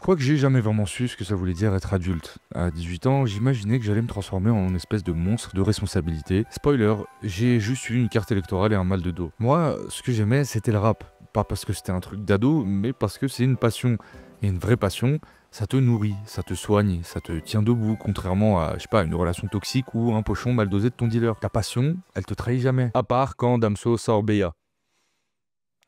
crois que j'ai jamais vraiment su ce que ça voulait dire être adulte. À 18 ans, j'imaginais que j'allais me transformer en une espèce de monstre de responsabilité. Spoiler, j'ai juste eu une carte électorale et un mal de dos. Moi, ce que j'aimais, c'était le rap. Pas parce que c'était un truc d'ado, mais parce que c'est une passion. Et une vraie passion, ça te nourrit, ça te soigne, ça te tient debout, contrairement à, je sais pas, une relation toxique ou un pochon mal dosé de ton dealer. Ta passion, elle te trahit jamais. À part quand Damso sort Beya,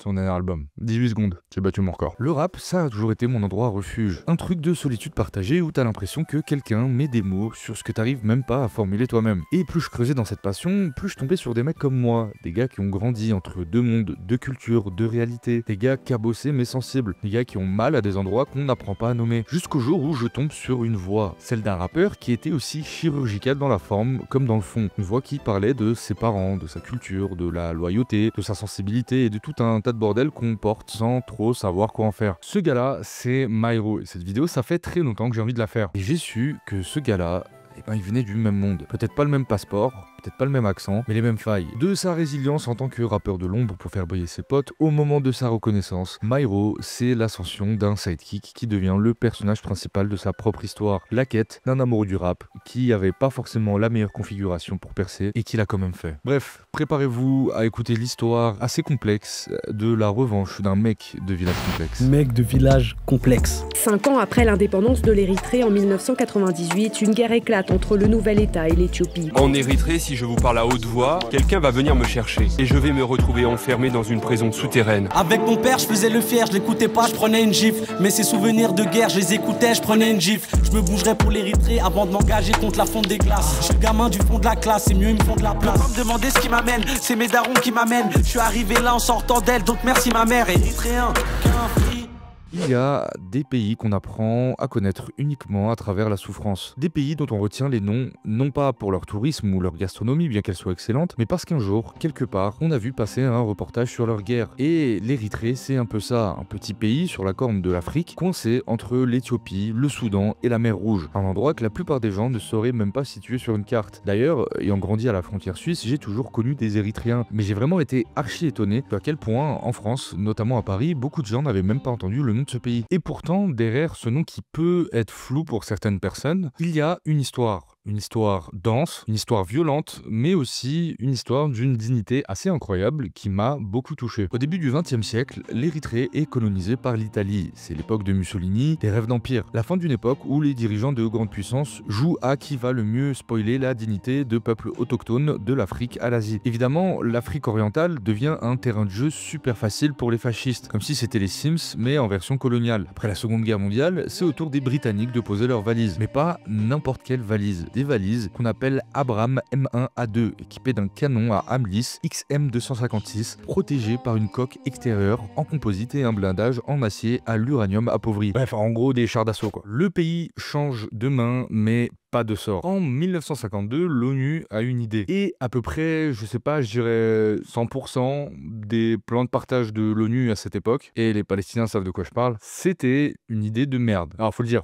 son dernier album. 18 secondes, j'ai battu mon record. Le rap, ça a toujours été mon endroit refuge. Un truc de solitude partagée où t'as l'impression que quelqu'un met des mots sur ce que t'arrives même pas à formuler toi-même. Et plus je creusais dans cette passion, plus je tombais sur des mecs comme moi, des gars qui ont grandi entre deux mondes, deux cultures, deux réalités, des gars cabossés mais sensibles, des gars qui ont mal à des endroits qu'on n'apprend pas à nommer. Jusqu'au jour où je tombe sur une voix, celle d'un rappeur qui était aussi chirurgicale dans la forme comme dans le fond. Une voix qui parlait de ses parents, de sa culture, de la loyauté, de sa sensibilité et de tout un tas de bordel qu'on porte sans trop savoir quoi en faire. Ce gars-là, c'est Myro. Et cette vidéo, ça fait très longtemps que j'ai envie de la faire. Et j'ai su que ce gars-là, il venait du même monde. Peut-être pas le même passeport, peut-être pas le même accent, mais les mêmes failles. De sa résilience en tant que rappeur de l'ombre pour faire briller ses potes, au moment de sa reconnaissance, Myro, c'est l'ascension d'un sidekick qui devient le personnage principal de sa propre histoire. La quête d'un amoureux du rap qui avait pas forcément la meilleure configuration pour percer et qui l'a quand même fait. Bref, préparez-vous à écouter l'histoire assez complexe de la revanche d'un mec de village complexe. Mec de village complexe. 5 ans après l'indépendance de l'Érythrée en 1998, une guerre éclate entre le nouvel État et l'Éthiopie. En Érythrée, si je vous parle à haute voix, quelqu'un va venir me chercher et je vais me retrouver enfermé dans une prison souterraine. Avec mon père, je faisais le fier, je l'écoutais pas, je prenais une gifle. Mais ces souvenirs de guerre, je les écoutais, je prenais une gifle. Je me bougerais pour l'Érythrée avant de m'engager contre la fonte des glaces. Je suis le gamin du fond de la classe, c'est mieux, ils me font de la place. Me demander ce qui m'amène, c'est mes darons qui m'amènent. Je suis arrivé là en sortant d'elle, donc merci ma mère. Érythréen, qu'un free. Il y a des pays qu'on apprend à connaître uniquement à travers la souffrance. Des pays dont on retient les noms, non pas pour leur tourisme ou leur gastronomie, bien qu'elle soit excellente, mais parce qu'un jour, quelque part, on a vu passer un reportage sur leur guerre. Et l'Érythrée, c'est un peu ça, un petit pays sur la corne de l'Afrique, coincé entre l'Éthiopie, le Soudan et la mer Rouge. Un endroit que la plupart des gens ne sauraient même pas situer sur une carte. D'ailleurs, ayant grandi à la frontière suisse, j'ai toujours connu des Érythréens. Mais j'ai vraiment été archi étonné à quel point, en France, notamment à Paris, beaucoup de gens n'avaient même pas entendu le nom de ce pays. Et pourtant, derrière ce nom qui peut être flou pour certaines personnes, il y a une histoire. Une histoire dense, une histoire violente, mais aussi une histoire d'une dignité assez incroyable qui m'a beaucoup touché. Au début du XXe siècle, l'Érythrée est colonisée par l'Italie. C'est l'époque de Mussolini, des rêves d'empire. La fin d'une époque où les dirigeants de grandes puissances jouent à qui va le mieux spoiler la dignité de peuples autochtones de l'Afrique à l'Asie. Évidemment, l'Afrique orientale devient un terrain de jeu super facile pour les fascistes, comme si c'était les Sims, mais en version coloniale. Après la Seconde Guerre mondiale, c'est au tour des Britanniques de poser leurs valises, mais pas n'importe quelle valise. Des valises qu'on appelle Abrams M1A2, équipées d'un canon à Amlis XM256, protégé par une coque extérieure en composite et un blindage en acier à l'uranium appauvri. Bref, en gros des chars d'assaut quoi. Le pays change de main, mais pas de sort. En 1952, l'ONU a une idée. Et à peu près, je sais pas, je dirais 100% des plans de partage de l'ONU à cette époque, et les Palestiniens savent de quoi je parle, c'était une idée de merde. Alors faut le dire.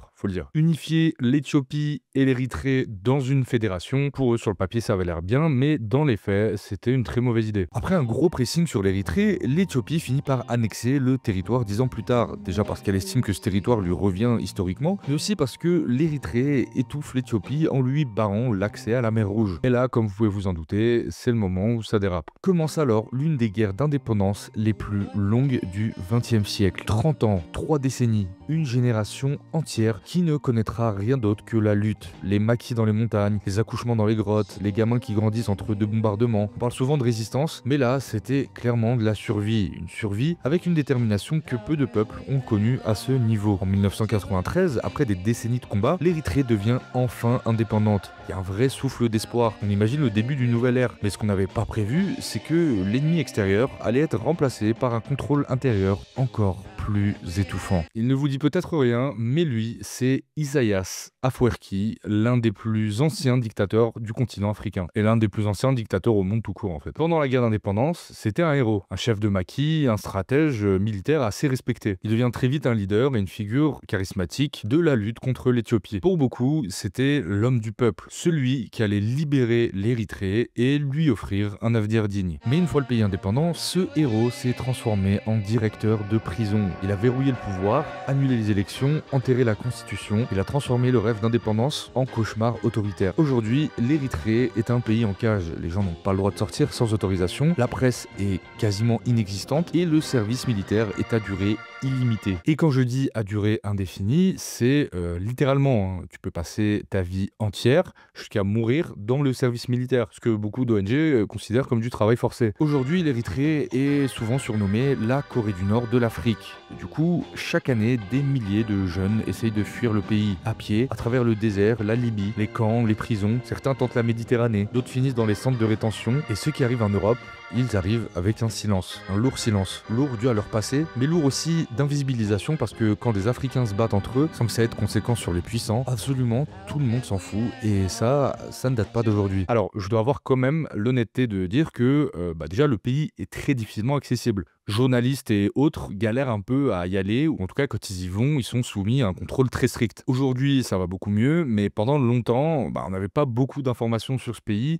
Unifier l'Éthiopie et l'Érythrée dans une fédération, pour eux sur le papier ça avait l'air bien, mais dans les faits, c'était une très mauvaise idée. Après un gros pressing sur l'Érythrée, l'Éthiopie finit par annexer le territoire 10 ans plus tard. Déjà parce qu'elle estime que ce territoire lui revient historiquement, mais aussi parce que l'Érythrée étouffe l'Éthiopie en lui barrant l'accès à la mer Rouge. Et là, comme vous pouvez vous en douter, c'est le moment où ça dérape. Commence alors l'une des guerres d'indépendance les plus longues du XXe siècle. 30 ans, 3 décennies, une génération entière qui ne connaîtra rien d'autre que la lutte, les maquis dans les montagnes, les accouchements dans les grottes, les gamins qui grandissent entre deux bombardements. On parle souvent de résistance, mais là, c'était clairement de la survie. Une survie avec une détermination que peu de peuples ont connue à ce niveau. En 1993, après des décennies de combat, l'Érythrée devient enfin indépendante. Il y a un vrai souffle d'espoir. On imagine le début d'une nouvelle ère. Mais ce qu'on n'avait pas prévu, c'est que l'ennemi extérieur allait être remplacé par un contrôle intérieur encore plus étouffant. Il ne vous dit peut-être rien, mais lui, c'est Isaias Afwerki, l'un des plus anciens dictateurs du continent africain, et l'un des plus anciens dictateurs au monde tout court en fait. Pendant la guerre d'indépendance, c'était un héros, un chef de maquis, un stratège militaire assez respecté. Il devient très vite un leader et une figure charismatique de la lutte contre l'Éthiopie. Pour beaucoup, c'était l'homme du peuple, celui qui allait libérer l'Érythrée et lui offrir un avenir digne. Mais une fois le pays indépendant, ce héros s'est transformé en directeur de prison. Il a verrouillé le pouvoir, annulé les élections, enterré la constitution, il a transformé le rêve d'indépendance en cauchemar autoritaire. Aujourd'hui, l'Érythrée est un pays en cage. Les gens n'ont pas le droit de sortir sans autorisation, la presse est quasiment inexistante et le service militaire est à durée illimitée. Et quand je dis à durée indéfinie, c'est littéralement, hein, tu peux passer ta vie entière jusqu'à mourir dans le service militaire, ce que beaucoup d'ONG considèrent comme du travail forcé. Aujourd'hui, l'Érythrée est souvent surnommée la Corée du Nord de l'Afrique. Du coup, chaque année, des milliers de jeunes essayent de fuir le pays à pied, à travers le désert, la Libye, les camps, les prisons. Certains tentent la Méditerranée, d'autres finissent dans les centres de rétention. Et ceux qui arrivent en Europe, ils arrivent avec un silence, un lourd silence. Lourd dû à leur passé, mais lourd aussi d'invisibilisation parce que quand des Africains se battent entre eux, sans que ça ait de conséquences sur les puissants, absolument tout le monde s'en fout et ça ne date pas d'aujourd'hui. Alors, je dois avoir quand même l'honnêteté de dire que déjà le pays est très difficilement accessible. Journalistes et autres galèrent un peu à y aller, ou en tout cas quand ils y vont, ils sont soumis à un contrôle très strict. Aujourd'hui, ça va beaucoup mieux, mais pendant longtemps, on n'avait pas beaucoup d'informations sur ce pays,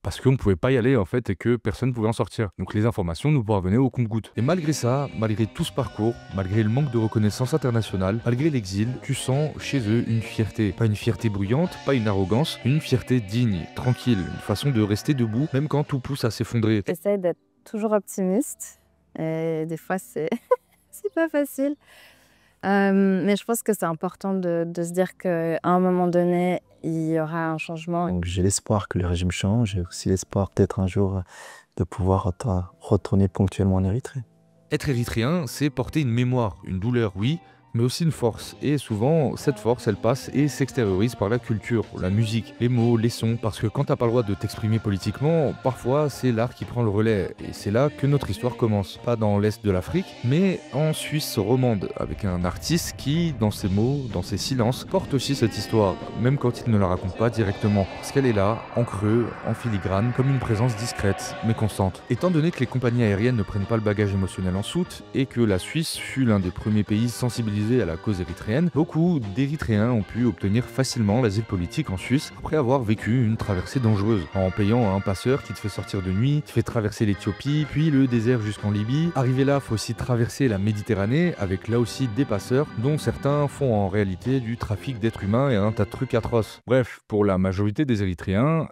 parce qu'on ne pouvait pas y aller en fait et que personne ne pouvait en sortir. Donc les informations nous parvenaient au compte-gouttes. Et malgré ça, malgré tout ce parcours, malgré le manque de reconnaissance internationale, malgré l'exil, tu sens chez eux une fierté. Pas une fierté bruyante, pas une arrogance, une fierté digne, tranquille, une façon de rester debout même quand tout pousse à s'effondrer. J'essaie d'être toujours optimiste et des fois c'est c'est pas facile. Mais je pense que c'est important de se dire qu'à un moment donné, il y aura un changement. Donc j'ai l'espoir que le régime change, j'ai aussi l'espoir peut-être un jour de pouvoir retourner ponctuellement en Érythrée. Être érythréen, c'est porter une mémoire, une douleur, oui, mais aussi une force. Et souvent, cette force, elle passe et s'extériorise par la culture, la musique, les mots, les sons. Parce que quand t'as pas le droit de t'exprimer politiquement, parfois c'est l'art qui prend le relais. Et c'est là que notre histoire commence. Pas dans l'est de l'Afrique, mais en Suisse romande, avec un artiste qui, dans ses mots, dans ses silences, porte aussi cette histoire, même quand il ne la raconte pas directement. Parce qu'elle est là, en creux, en filigrane, comme une présence discrète, mais constante. Étant donné que les compagnies aériennes ne prennent pas le bagage émotionnel en soute, et que la Suisse fut l'un des premiers pays sensibilisés à la cause érythréenne, beaucoup d'Érythréens ont pu obtenir facilement l'asile politique en Suisse après avoir vécu une traversée dangereuse, en payant un passeur qui te fait sortir de nuit, qui fait traverser l'Éthiopie, puis le désert jusqu'en Libye. Arrivé là, faut aussi traverser la Méditerranée avec là aussi des passeurs, dont certains font en réalité du trafic d'êtres humains et un tas de trucs atroces. Bref, pour la majorité des Érythréens,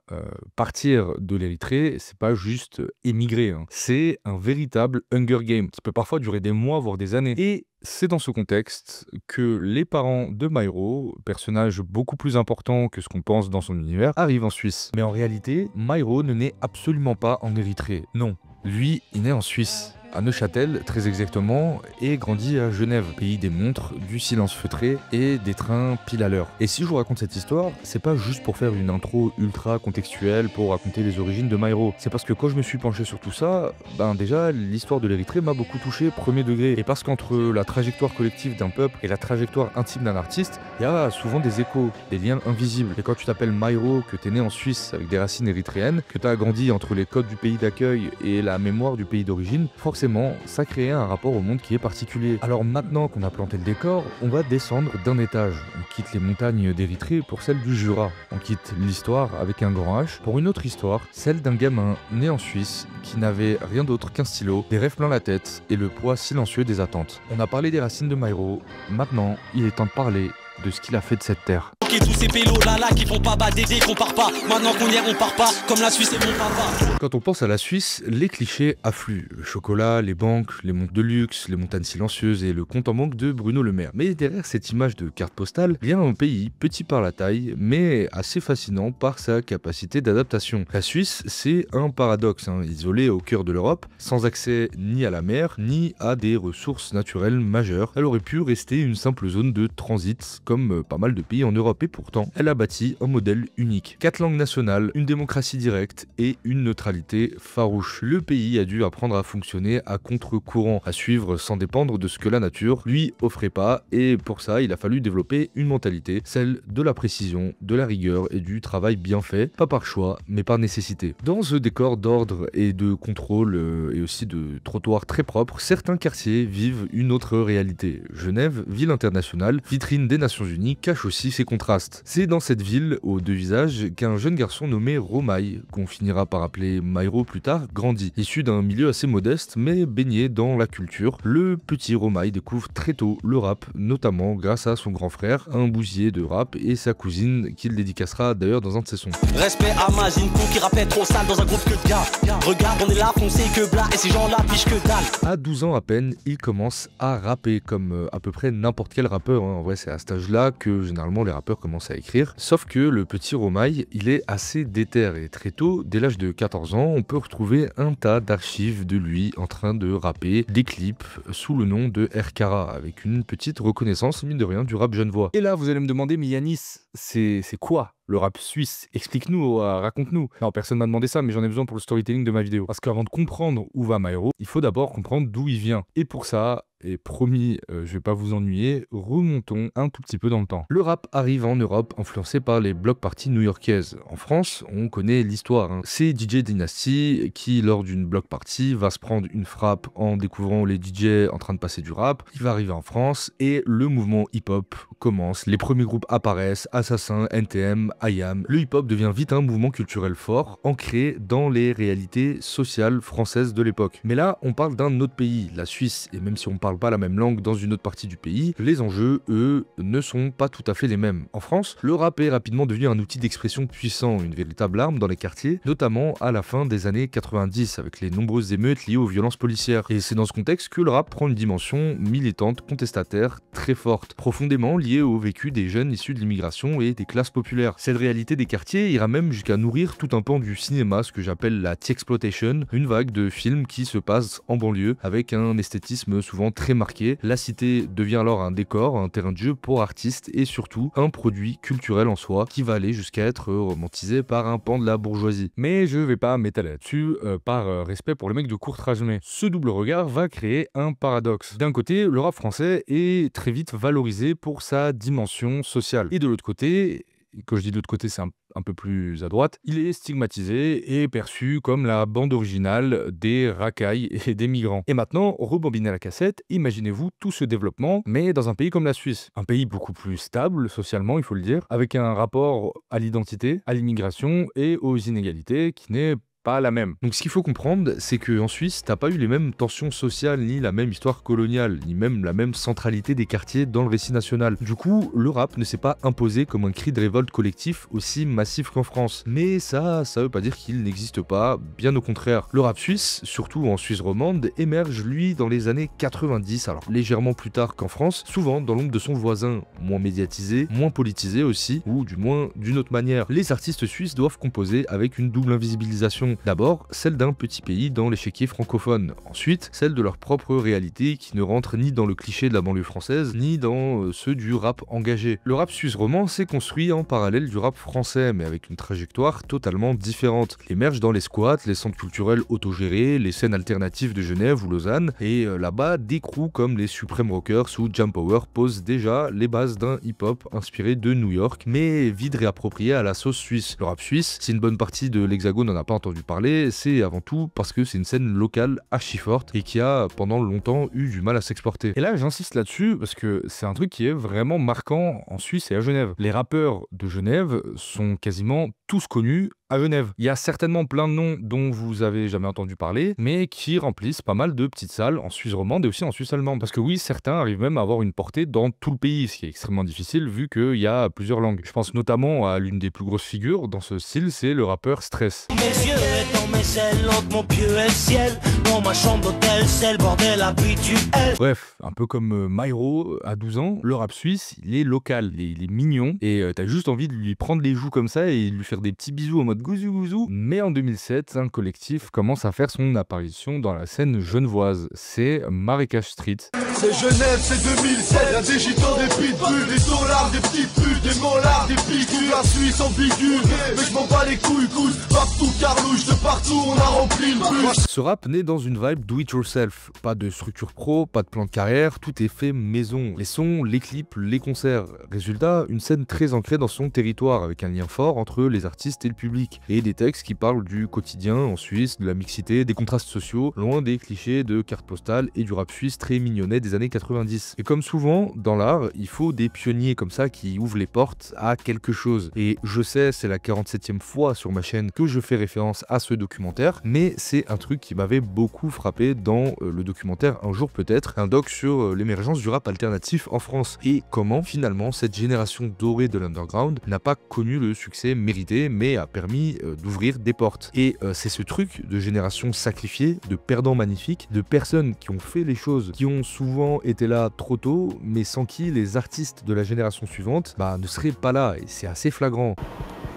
partir de l'Érythrée, c'est pas juste émigrer, hein. C'est un véritable Hunger Game qui peut parfois durer des mois voire des années. Et c'est dans ce contexte que les parents de Mairo, personnage beaucoup plus important que ce qu'on pense dans son univers, arrivent en Suisse. Mais en réalité, Mairo ne naît absolument pas en Érythrée. Non, lui, il naît en Suisse, à Neuchâtel très exactement, et grandit à Genève, pays des montres, du silence feutré et des trains pile à l'heure. Et si je vous raconte cette histoire, c'est pas juste pour faire une intro ultra contextuelle pour raconter les origines de Mairo. C'est parce que quand je me suis penché sur tout ça, déjà l'histoire de l'Érythrée m'a beaucoup touché premier degré. Et parce qu'entre la trajectoire collective d'un peuple et la trajectoire intime d'un artiste, il y a souvent des échos, des liens invisibles. Et quand tu t'appelles Mairo, que t'es né en Suisse avec des racines érythréennes, que t'as grandi entre les codes du pays d'accueil et la mémoire du pays d'origine, forcément ça créait un rapport au monde qui est particulier. Alors maintenant qu'on a planté le décor, on va descendre d'un étage. On quitte les montagnes d'Érythrée pour celles du Jura. On quitte l'histoire avec un grand H pour une autre histoire, celle d'un gamin né en Suisse qui n'avait rien d'autre qu'un stylo, des rêves plein la tête et le poids silencieux des attentes. On a parlé des racines de Mairo, maintenant il est temps de parler de ce qu'il a fait de cette terre. Ok, tous ces pélos là qui font pas bader qu'on part pas. Maintenant qu'on y est, on part pas. Comme la Suisse et mon papa. Quand on pense à la Suisse, les clichés affluent. Le chocolat, les banques, les montres de luxe, les montagnes silencieuses et le compte en banque de Bruno Le Maire. Mais derrière cette image de carte postale, vient un pays petit par la taille, mais assez fascinant par sa capacité d'adaptation. La Suisse, c'est un paradoxe, isolé au cœur de l'Europe, sans accès ni à la mer, ni à des ressources naturelles majeures. Elle aurait pu rester une simple zone de transit, comme pas mal de pays en Europe, et pourtant, elle a bâti un modèle unique. 4 langues nationales, une démocratie directe et une neutralité farouche. Le pays a dû apprendre à fonctionner à contre-courant, à suivre sans dépendre de ce que la nature lui offrait pas, et pour ça, il a fallu développer une mentalité, celle de la précision, de la rigueur et du travail bien fait, pas par choix, mais par nécessité. Dans ce décor d'ordre et de contrôle, et aussi de trottoirs très propres, certains quartiers vivent une autre réalité. Genève, ville internationale, vitrine des Nations Unies, cache aussi ses contradictions. contraste. C'est dans cette ville, aux deux visages, qu'un jeune garçon nommé Romaï, qu'on finira par appeler Myro plus tard, grandit. Issu d'un milieu assez modeste, mais baigné dans la culture, le petit Romaï découvre très tôt le rap, notamment grâce à son grand frère, un bousier de rap, et sa cousine, qu'il dédicacera d'ailleurs dans un de ses sons. Respect à Mazinko qui rappait trop sale dans un groupe que de gars. Regarde, on est là, foncé que bla, et ces gens-là pichent que dalle. À 12 ans à peine, il commence à rapper, comme à peu près n'importe quel rappeur. En vrai, c'est à cet âge-là que généralement les rappeurs commencent à écrire. Sauf que le petit Romaï, il est assez déter, et très tôt, dès l'âge de 14 ans, on peut retrouver un tas d'archives de lui en train de rapper des clips sous le nom de RKA, avec une petite reconnaissance, mine de rien, du rap genevois. Et là, vous allez me demander, mais Yanis, c'est quoi le rap suisse? Explique-nous, raconte-nous. Non, personne m'a demandé ça, mais j'en ai besoin pour le storytelling de ma vidéo. Parce qu'avant de comprendre où va Myro, il faut d'abord comprendre d'où il vient. Et pour ça, et promis, je vais pas vous ennuyer, remontons un tout petit peu dans le temps. Le rap arrive en Europe influencé par les block parties new-yorkaises. En France, on connaît l'histoire. C'est DJ Dynasty qui, lors d'une block party, va se prendre une frappe en découvrant les DJ en train de passer du rap. Il va arriver en France et le mouvement hip-hop commence. Les premiers groupes apparaissent, Assassin, NTM, IAM. Le hip-hop devient vite un mouvement culturel fort, ancré dans les réalités sociales françaises de l'époque. Mais là, on parle d'un autre pays, la Suisse, et même si on parle pas la même langue dans une autre partie du pays, les enjeux, eux, ne sont pas tout à fait les mêmes. En France, le rap est rapidement devenu un outil d'expression puissant, une véritable arme dans les quartiers, notamment à la fin des années 90, avec les nombreuses émeutes liées aux violences policières. Et c'est dans ce contexte que le rap prend une dimension militante, contestataire, très forte, profondément liée au vécu des jeunes issus de l'immigration et des classes populaires. Cette réalité des quartiers ira même jusqu'à nourrir tout un pan du cinéma, ce que j'appelle la T-exploitation, une vague de films qui se passent en banlieue, avec un esthétisme souvent très marqué. La cité devient alors un décor, un terrain de jeu pour artistes et surtout un produit culturel en soi qui va aller jusqu'à être romantisé par un pan de la bourgeoisie. Mais je vais pas m'étaler là-dessus par respect pour les mecs de Courtrajmé. Ce double regard va créer un paradoxe. D'un côté, le rap français est très vite valorisé pour sa dimension sociale. Et de l'autre côté, quand je dis de l'autre côté, c'est un peu plus à droite, il est stigmatisé et perçu comme la bande originale des racailles et des migrants. Et maintenant, rebobinez la cassette, imaginez-vous tout ce développement, mais dans un pays comme la Suisse. Un pays beaucoup plus stable socialement, il faut le dire, avec un rapport à l'identité, à l'immigration et aux inégalités qui n'est pas la même. Donc ce qu'il faut comprendre, c'est qu'en Suisse, t'as pas eu les mêmes tensions sociales, ni la même histoire coloniale, ni même la même centralité des quartiers dans le récit national. Du coup, le rap ne s'est pas imposé comme un cri de révolte collectif aussi massif qu'en France. Mais ça veut pas dire qu'il n'existe pas, bien au contraire. Le rap suisse, surtout en Suisse romande, émerge lui dans les années 90, alors légèrement plus tard qu'en France, souvent dans l'ombre de son voisin, moins médiatisé, moins politisé aussi, ou du moins d'une autre manière. Les artistes suisses doivent composer avec une double invisibilisation. D'abord, celle d'un petit pays dans l'échiquier francophone. Ensuite, celle de leur propre réalité qui ne rentre ni dans le cliché de la banlieue française, ni dans ceux du rap engagé. Le rap suisse roman s'est construit en parallèle du rap français, mais avec une trajectoire totalement différente. Il émerge dans les squats, les centres culturels autogérés, les scènes alternatives de Genève ou Lausanne, et là-bas, des crews comme les Supreme Rockers ou Jam Power posent déjà les bases d'un hip-hop inspiré de New York, mais vide réapproprié à la sauce suisse. Le rap suisse, si une bonne partie de l'Hexagone n'en a pas entendu parler, c'est avant tout parce que c'est une scène locale archi forte et qui a pendant longtemps eu du mal à s'exporter. Et là j'insiste là-dessus parce que c'est un truc qui est vraiment marquant en Suisse et à Genève. Les rappeurs de Genève sont quasiment tous connus à Genève. Il y a certainement plein de noms dont vous avez jamais entendu parler, mais qui remplissent pas mal de petites salles en Suisse romande et aussi en Suisse allemande. Parce que oui, certains arrivent même à avoir une portée dans tout le pays, ce qui est extrêmement difficile vu qu'il y a plusieurs langues. Je pense notamment à l'une des plus grosses figures dans ce style, c'est le rappeur Stress. Mes yeux dans mes ailes, entre mon pieu et le ciel, dans ma chambre d'hôtel, c'est le bordel habituel. Bref, un peu comme Myro à 12 ans, le rap suisse, il est local, il est mignon, et t'as juste envie de lui prendre les joues comme ça et lui faire des petits bisous en mode gouzou gouzou. Mais en 2007, un collectif commence à faire son apparition dans la scène genevoise, c'est Marécage Street. C'est Genève, c'est 2007, y'a des gitans, des pitbulls, des dollars, des petits putes, des mollards, des piqûres, la Suisse ambiguë, mais je m'en bats les couilles, couilles, partout carlouche, de partout on a rempli le bus. Ce rap naît dans une vibe do it yourself, pas de structure pro, pas de plan de carrière, tout est fait maison, les sons, les clips, les concerts. Résultat, une scène très ancrée dans son territoire, avec un lien fort entre les artistes et le public. public. Et des textes qui parlent du quotidien en Suisse, de la mixité, des contrastes sociaux, loin des clichés de cartes postales et du rap suisse très mignonnet des années 90. Et comme souvent, dans l'art, il faut des pionniers comme ça qui ouvrent les portes à quelque chose. Et je sais, c'est la 47e fois sur ma chaîne que je fais référence à ce documentaire, mais c'est un truc qui m'avait beaucoup frappé dans le documentaire Un jour peut-être, un doc sur l'émergence du rap alternatif en France et comment finalement cette génération dorée de l'underground n'a pas connu le succès mérité mais a permis d'ouvrir des portes. Et c'est ce truc de génération sacrifiée, de perdants magnifiques, de personnes qui ont fait les choses, qui ont souvent été là trop tôt, mais sans qui les artistes de la génération suivante ne seraient pas là, et c'est assez flagrant.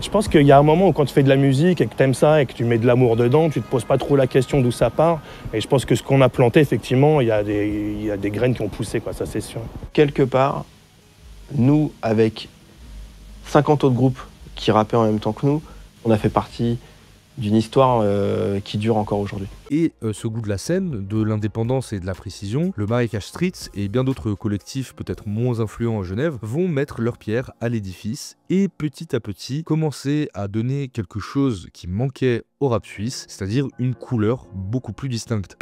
Je pense qu'il y a un moment où quand tu fais de la musique et que tu aimes ça et que tu mets de l'amour dedans, tu te poses pas trop la question d'où ça part. Et je pense que ce qu'on a planté, effectivement, il y a des graines qui ont poussé, quoi, ça c'est sûr. Quelque part, nous, avec 50 autres groupes qui rappaient en même temps que nous, on a fait partie d'une histoire qui dure encore aujourd'hui. Et ce goût de la scène, de l'indépendance et de la précision, le Marécage Street et bien d'autres collectifs peut-être moins influents à Genève vont mettre leur pierre à l'édifice et petit à petit commencer à donner quelque chose qui manquait au rap suisse, c'est-à-dire une couleur beaucoup plus distincte.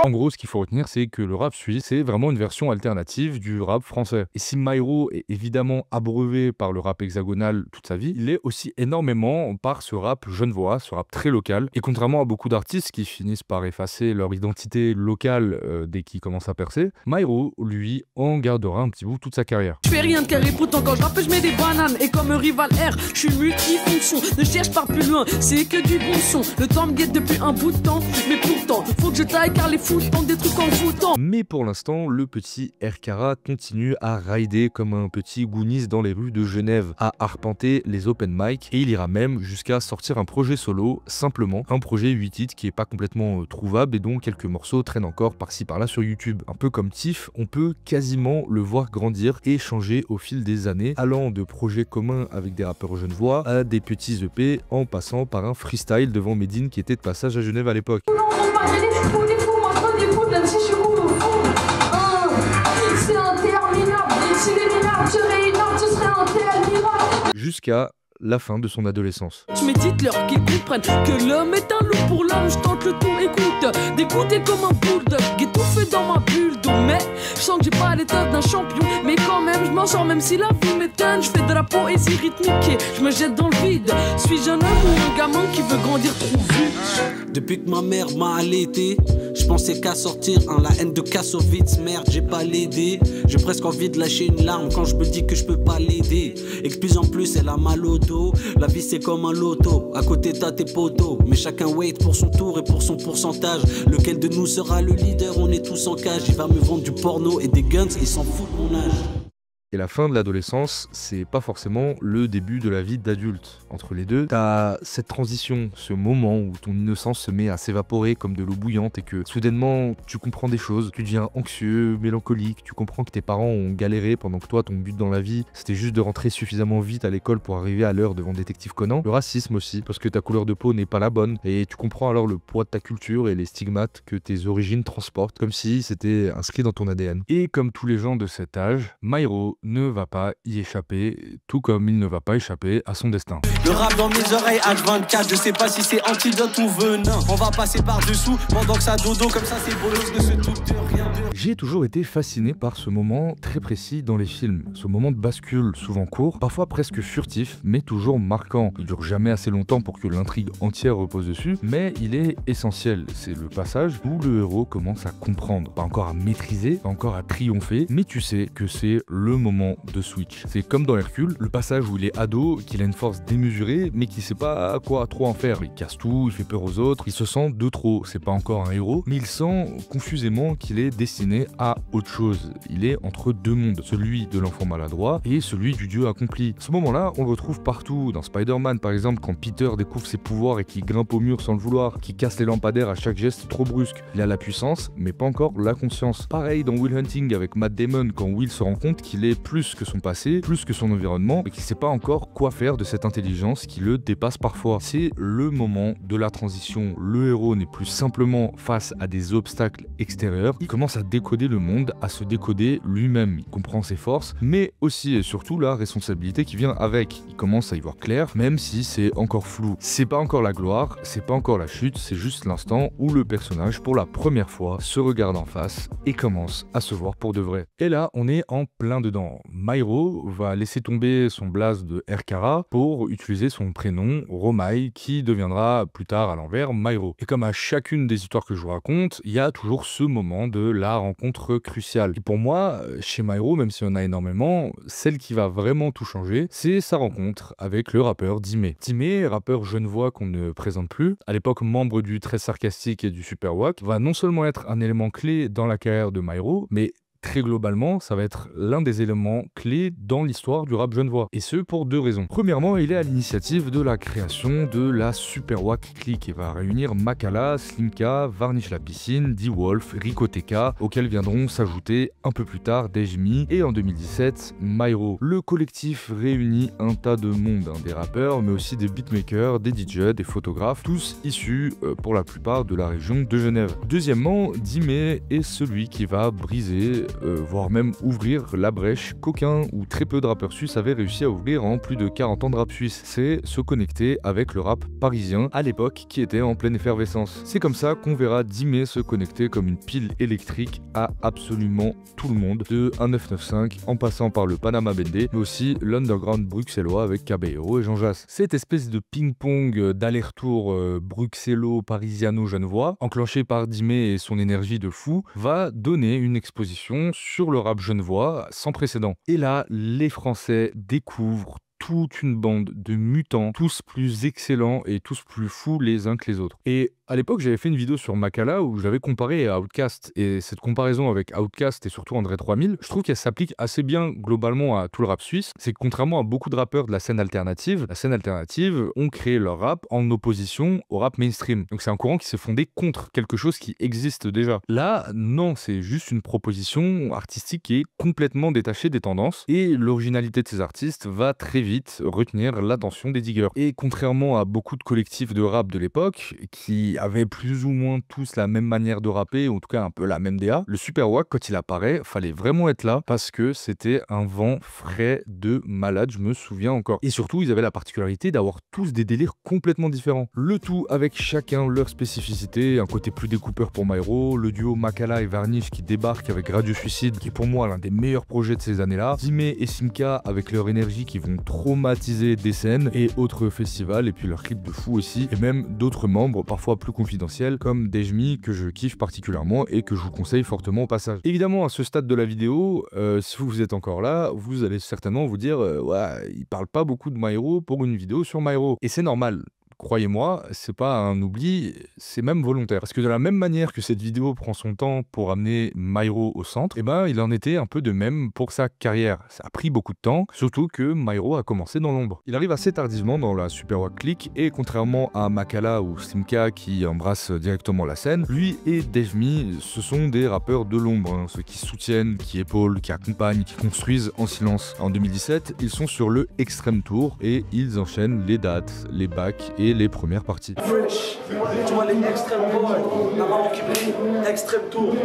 En gros, ce qu'il faut retenir, c'est que le rap suisse, c'est vraiment une version alternative du rap français. Et si Myro est évidemment abreuvé par le rap hexagonal toute sa vie, il est aussi énormément par ce rap genevois, ce rap très local. Et contrairement à beaucoup d'artistes qui finissent par effacer leur identité locale dès qu'ils commencent à percer, Myro, lui, en gardera un petit bout toute sa carrière. Je fais rien de carré, pourtant quand je rappe, je mets des bananes. Et comme rival R, je suis multifonction. Ne cherche pas plus loin, c'est que du bon son. Le temps me guette depuis un bout de temps, mais pourtant, faut que je taille car les fous tentent des trucs en foutant. Mais pour l'instant, le petit RKA continue à rider comme un petit Goonies dans les rues de Genève, à arpenter les open mic, et il ira même jusqu'à sortir un projet solo, simplement un projet 8 titres qui est pas complètement trouvable et dont quelques morceaux traînent encore par-ci par-là sur YouTube. Un peu comme Tiff, on peut quasiment le voir grandir et changer au fil des années, allant de projets communs avec des rappeurs genevois à des petits EP en passant par un freestyle devant Medine qui était de passage à Genève à l'époque. Jusqu'à la fin de son adolescence. Je médite leur qu'ils comprennent que l'homme est un loup pour l'homme, je tente le tout, écoute, d'écouter comme un bulldog, étouffé dans ma bulle d'eau, mais je sens que j'ai pas l'étoffe d'un champion, mais quand même je m'en sors même si la vie m'étonne, je fais de la poésie rythmique et je me jette dans le vide, suis-je un homme ou un gamin qui veut grandir trop vite? Depuis que ma mère m'a allaité, je pensais qu'à sortir la haine de Kassovitz, merde j'ai pas l'aidé, j'ai presque envie de lâcher une larme quand je me dis que je peux pas l'aider, et que de plus en plus elle a mal au dos, la vie c'est comme un loto, à côté t'as tes potos, mais chacun wait pour son tour et pour son pourcentage, lequel de nous sera le leader, on est tous en cage, il va me vendre du porno et des guns, il s'en fout de mon âge. Et la fin de l'adolescence, c'est pas forcément le début de la vie d'adulte. Entre les deux, t'as cette transition, ce moment où ton innocence se met à s'évaporer comme de l'eau bouillante et que soudainement tu comprends des choses, tu deviens anxieux, mélancolique, tu comprends que tes parents ont galéré pendant que toi ton but dans la vie c'était juste de rentrer suffisamment vite à l'école pour arriver à l'heure devant Détective Conan. Le racisme aussi, parce que ta couleur de peau n'est pas la bonne et tu comprends alors le poids de ta culture et les stigmates que tes origines transportent comme si c'était inscrit dans ton ADN. Et comme tous les gens de cet âge, Myro ne va pas y échapper, tout comme il ne va pas échapper à son destin. Le rap dans mes oreilles H24, je sais pas si c'est antidote ou venin. On va passer par-dessous pendant que ça dodo, comme ça c'est bolos, ne se doute de rien. J'ai toujours été fasciné par ce moment très précis dans les films, ce moment de bascule souvent court, parfois presque furtif, mais toujours marquant. Il dure jamais assez longtemps pour que l'intrigue entière repose dessus, mais il est essentiel. C'est le passage où le héros commence à comprendre, pas encore à maîtriser, pas encore à triompher, mais tu sais que c'est le moment de switch. C'est comme dans Hercule, le passage où il est ado, qu'il a une force démesurée, mais qu'il sait pas à quoi trop en faire. Il casse tout, il fait peur aux autres, il se sent de trop. C'est pas encore un héros, mais il sent confusément qu'il est destiné à autre chose. Il est entre deux mondes, celui de l'enfant maladroit et celui du dieu accompli. Ce moment-là, on le retrouve partout. Dans Spider-Man, par exemple, quand Peter découvre ses pouvoirs et qu'il grimpe au mur sans le vouloir, qu'il casse les lampadaires à chaque geste trop brusque. Il a la puissance, mais pas encore la conscience. Pareil dans Will Hunting avec Matt Damon, quand Will se rend compte qu'il est sait plus que son passé, plus que son environnement, mais qui sait pas encore quoi faire de cette intelligence qui le dépasse parfois. C'est le moment de la transition. Le héros n'est plus simplement face à des obstacles extérieurs, il commence à décoder le monde, à se décoder lui-même. Il comprend ses forces, mais aussi et surtout la responsabilité qui vient avec. Il commence à y voir clair, même si c'est encore flou. C'est pas encore la gloire, c'est pas encore la chute, c'est juste l'instant où le personnage, pour la première fois, se regarde en face et commence à se voir pour de vrai. Et là, on est en plein dedans. Myro va laisser tomber son blaze de Erkara pour utiliser son prénom Romaï, qui deviendra plus tard à l'envers Myro. Et comme à chacune des histoires que je vous raconte, il y a toujours ce moment de la rencontre cruciale. Et pour moi, chez Myro, même s'il y en a énormément, celle qui va vraiment tout changer, c'est sa rencontre avec le rappeur Dimé. Dimé, rappeur genevois qu'on ne présente plus, à l'époque membre du Très Sarcastique et du Super Wack, va non seulement être un élément clé dans la carrière de Myro, mais très globalement, ça va être l'un des éléments clés dans l'histoire du rap genevois. Et ce, pour deux raisons. Premièrement, il est à l'initiative de la création de la Super Wack Clique et va réunir Makala, Slimka, Varnish la Piscine, D-Wolf, Rico TK, auxquels viendront s'ajouter un peu plus tard Dejmi et en 2017, Myro. Le collectif réunit un tas de monde, des rappeurs, mais aussi des beatmakers, des DJ, des photographes, tous issus pour la plupart de la région de Genève. Deuxièmement, Dimé est celui qui va briser voire même ouvrir la brèche qu'aucun ou très peu de rappeurs suisses avaient réussi à ouvrir en plus de 40 ans de rap suisse. C'est se connecter avec le rap parisien à l'époque qui était en pleine effervescence. C'est comme ça qu'on verra Dimé se connecter comme une pile électrique à absolument tout le monde, de 1995 en passant par le Panama Bendé, mais aussi l'underground bruxellois avec Caballero et Jean Jass. Cette espèce de ping-pong d'aller-retour bruxello-parisiano-genevois, enclenché par Dimé et son énergie de fou, va donner une exposition sur le rap genevois sans précédent. Et là, les Français découvrent toute une bande de mutants, tous plus excellents et tous plus fous les uns que les autres. Et à l'époque, j'avais fait une vidéo sur Makala où j'avais comparé à Outkast. Et cette comparaison avec Outkast et surtout André 3000, je trouve qu'elle s'applique assez bien globalement à tout le rap suisse. C'est que contrairement à beaucoup de rappeurs de la scène alternative ont créé leur rap en opposition au rap mainstream. Donc c'est un courant qui s'est fondé contre quelque chose qui existe déjà. Là, non, c'est juste une proposition artistique qui est complètement détachée des tendances. Et l'originalité de ces artistes va très vite retenir l'attention des diggers. Et contrairement à beaucoup de collectifs de rap de l'époque, qui avaient plus ou moins tous la même manière de rapper, ou en tout cas un peu la même DA, le Super Wack, quand il apparaît, fallait vraiment être là parce que c'était un vent frais de malade, je me souviens encore. Et surtout, ils avaient la particularité d'avoir tous des délires complètement différents. Le tout avec chacun leur spécificité, un côté plus découpeur pour Myro, le duo Makala et Varnish qui débarque avec Radio Suicide, qui est pour moi l'un des meilleurs projets de ces années-là, Dimé et Simka avec leur énergie qui vont traumatiser des scènes et autres festivals, et puis leurs clips de fou aussi, et même d'autres membres parfois plus confidentiels comme Dejmi que je kiffe particulièrement et que je vous conseille fortement au passage. Évidemment, à ce stade de la vidéo, si vous êtes encore là, vous allez certainement vous dire ouais, il parle pas beaucoup de Myro pour une vidéo sur Myro, et c'est normal. Croyez-moi, c'est pas un oubli, c'est même volontaire. Parce que de la même manière que cette vidéo prend son temps pour amener Myro au centre, et ben il en était un peu de même pour sa carrière. Ça a pris beaucoup de temps, surtout que Myro a commencé dans l'ombre. Il arrive assez tardivement dans la Super Wack Clique, et contrairement à Makala ou Slimka qui embrassent directement la scène, lui et Dejmi, ce sont des rappeurs de l'ombre, ceux qui soutiennent, qui épaulent, qui accompagnent, qui construisent en silence. En 2017, ils sont sur le Extreme Tour, et ils enchaînent les dates, les bacs et les premières parties. Fresh, tu vois les Extreme Boys, la maman qui brille, Extreme Tour.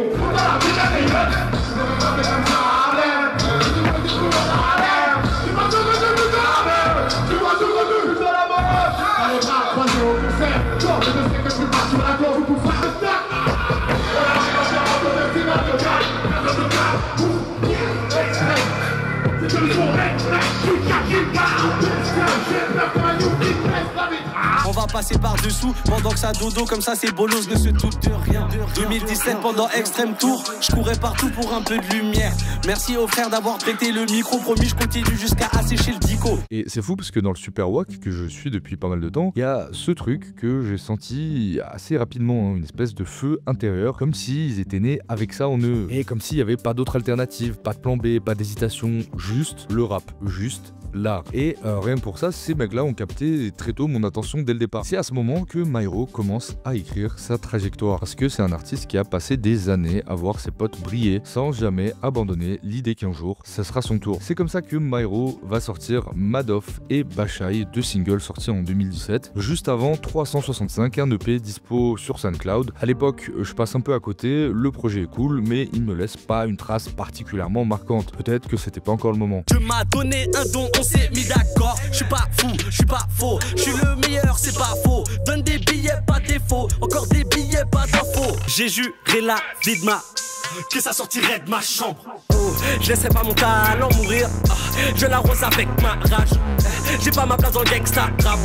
On va passer par-dessous pendant que ça dodo, comme ça c'est bolos, ne se doute de rien. 2017 pendant Extreme Tour, je courais partout pour un peu de lumière. Merci aux frères d'avoir prêté le micro, promis je continue jusqu'à assécher le dico. Et c'est fou parce que dans le Super Wack que je suis depuis pas mal de temps, il y a ce truc que j'ai senti assez rapidement, une espèce de feu intérieur, comme s'ils étaient nés avec ça en eux. Et comme s'il n'y avait pas d'autre alternative, pas de plan B, pas d'hésitation, juste le rap, juste l'art. Et rien que pour ça, ces mecs-là ont capté très tôt mon attention dès le départ. ça. C'est à ce moment que Myro commence à écrire sa trajectoire, parce que c'est un artiste qui a passé des années à voir ses potes briller sans jamais abandonner l'idée qu'un jour, ça sera son tour. C'est comme ça que Myro va sortir Madoff et Bashai, deux singles sortis en 2017, juste avant 365, un EP dispo sur SoundCloud. À l'époque, je passe un peu à côté, le projet est cool, mais il me laisse pas une trace particulièrement marquante. Peut-être que c'était pas encore le moment. Dieu m'a donné un don, on s'est mis d'accord. Je suis pas fou, je suis pas faux. Je suis le meilleur, c'est pas faux. Donne des billets, pas défaut. Encore des billets, pas d'infos. J'ai juré la vie de ma... que ça sortirait de ma chambre. Oh, je laisserai pas mon talent mourir. Je l'arrose avec ma rage. J'ai pas ma place dans le gangsta rap.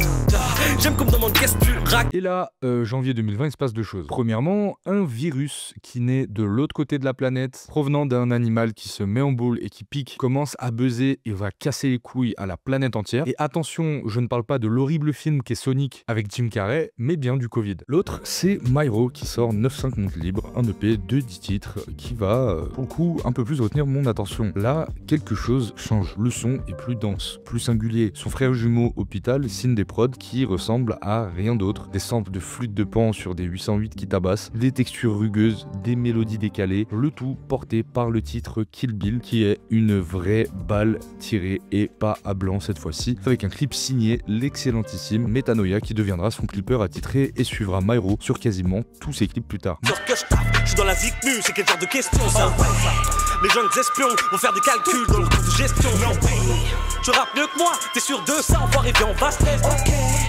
J'aime qu'on me demande qu'est-ce que tu raques. Et là, janvier 2020, il se passe deux choses. Premièrement, un virus qui naît de l'autre côté de la planète, provenant d'un animal qui se met en boule et qui pique, commence à buzzer et va casser les couilles à la planète entière. Et attention, je ne parle pas de l'horrible film qu'est Sonic avec Jim Carrey, mais bien du Covid. L'autre, c'est Myro qui sort 9-5 mondes libres, un EP de 10 titres qui va, pour le coup, un peu plus retenir mon attention. Là, quelque chose change. Le son est plus dense, plus singulier. Son frère jumeau Hôpital signe des prods qui ressemblent à rien d'autre. Des samples de flûte de pan sur des 808 qui tabassent, des textures rugueuses, des mélodies décalées, le tout porté par le titre Kill Bill, qui est une vraie balle tirée et pas à blanc cette fois-ci, avec un clip signé l'excellentissime Metanoia qui deviendra son clipper attitré et suivra Myro sur quasiment tous ses clips plus tard. Je suis dans la zikmu, c'est quel genre de question ça? Les jeunes espions vont faire des calculs dans leur cours de gestion. Tu rappes mieux que moi, t'es sûr de ça, on va arriver en basse.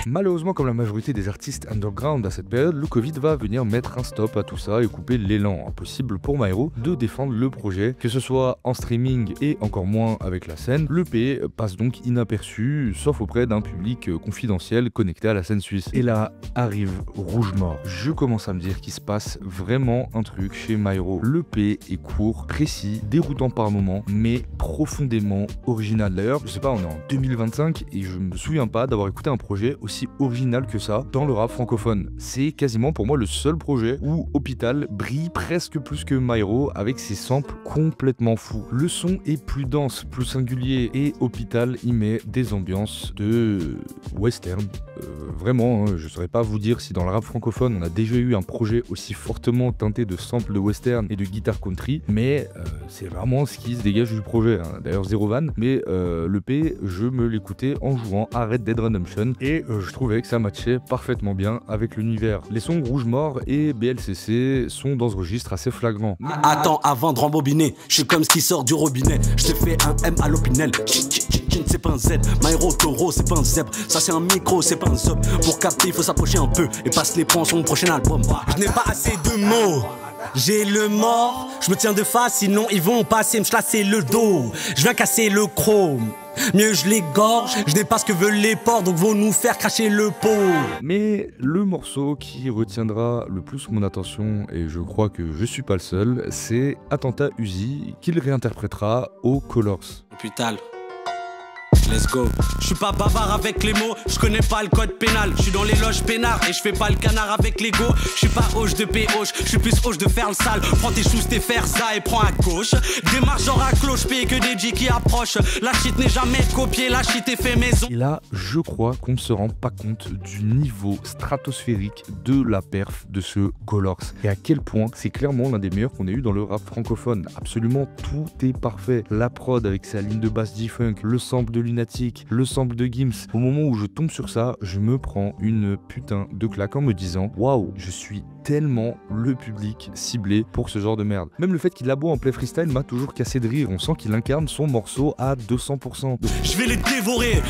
Malheureusement, comme la majorité des artistes underground à cette période, le Covid va venir mettre un stop à tout ça et couper l'élan. Impossible pour Myro de défendre le projet, que ce soit en streaming et encore moins avec la scène. L'EP passe donc inaperçu, sauf auprès d'un public confidentiel connecté à la scène suisse. Et là arrive Rouge Mort. Je commence à me dire qu'il se passe vraiment un truc chez Myro. L'EP est court, précis, déroutant par moments, mais profondément original. D'ailleurs, je sais pas, on est en 2025 et je me souviens pas d'avoir écouté un projet aussi original que ça dans le rap francophone. C'est quasiment pour moi le seul projet où Hôpital brille presque plus que Myro avec ses samples complètement fous. Le son est plus dense, plus singulier et Hôpital y met des ambiances de western. Vraiment, hein, je saurais pas vous dire si dans le rap francophone on a déjà eu un projet aussi fortement teinté de samples de western et de guitare country, mais c'est vraiment ce qui se dégage du projet. Hein. D'ailleurs, zéro van, mais l'EP, je me l'écoutais en jouant à Red Dead Redemption et je trouvais que ça matchait parfaitement bien avec l'univers. Les sons Rouge Mort et BLCC sont dans ce registre assez flagrant. Attends, avant de rembobiner, je suis comme ce qui sort du robinet. Je te fais un M à l'opinel. C'est pas un Z, Myro Toro, c'est pas un zèbre. Ça c'est un micro, c'est pas un zob. Pour capter, il faut s'approcher un peu et passe les points sur mon prochain album. Je n'ai pas assez de mots. J'ai le mort, je me tiens de face, sinon ils vont passer me chlasser le dos. Je viens casser le chrome. Mieux je les gorge, je dépasse que veulent les porcs, donc vont nous faire cracher le pot. Mais le morceau qui retiendra le plus mon attention, et je crois que je suis pas le seul, c'est Attentat Uzi, qu'il réinterprétera au Colors. Hôpital. Let's go. Je suis pas bavard avec les mots, je connais pas le code pénal. Je suis dans les loges peinards et je fais pas le canard avec l'ego. Je suis pas hoche de péhoche, je suis plus hoche de faire le sale. Prends tes choses, tes fers ça et prends à gauche. Démarche genre à cloche, paye que des G qui approchent. La shit n'est jamais copiée, la shit est fait maison. Et là, je crois qu'on ne se rend pas compte du niveau stratosphérique de la perf de ce Colors. Et à quel point c'est clairement l'un des meilleurs qu'on ait eu dans le rap francophone. Absolument tout est parfait. La prod avec sa ligne de basse G-Funk, le sample de Lunatic, le sample de Gims. Au moment où je tombe sur ça, je me prends une putain de claque en me disant waouh, je suis tellement le public ciblé pour ce genre de merde. Même le fait qu'il aboie en play freestyle m'a toujours cassé de rire. On sent qu'il incarne son morceau à 200%. Je vais les dévorer.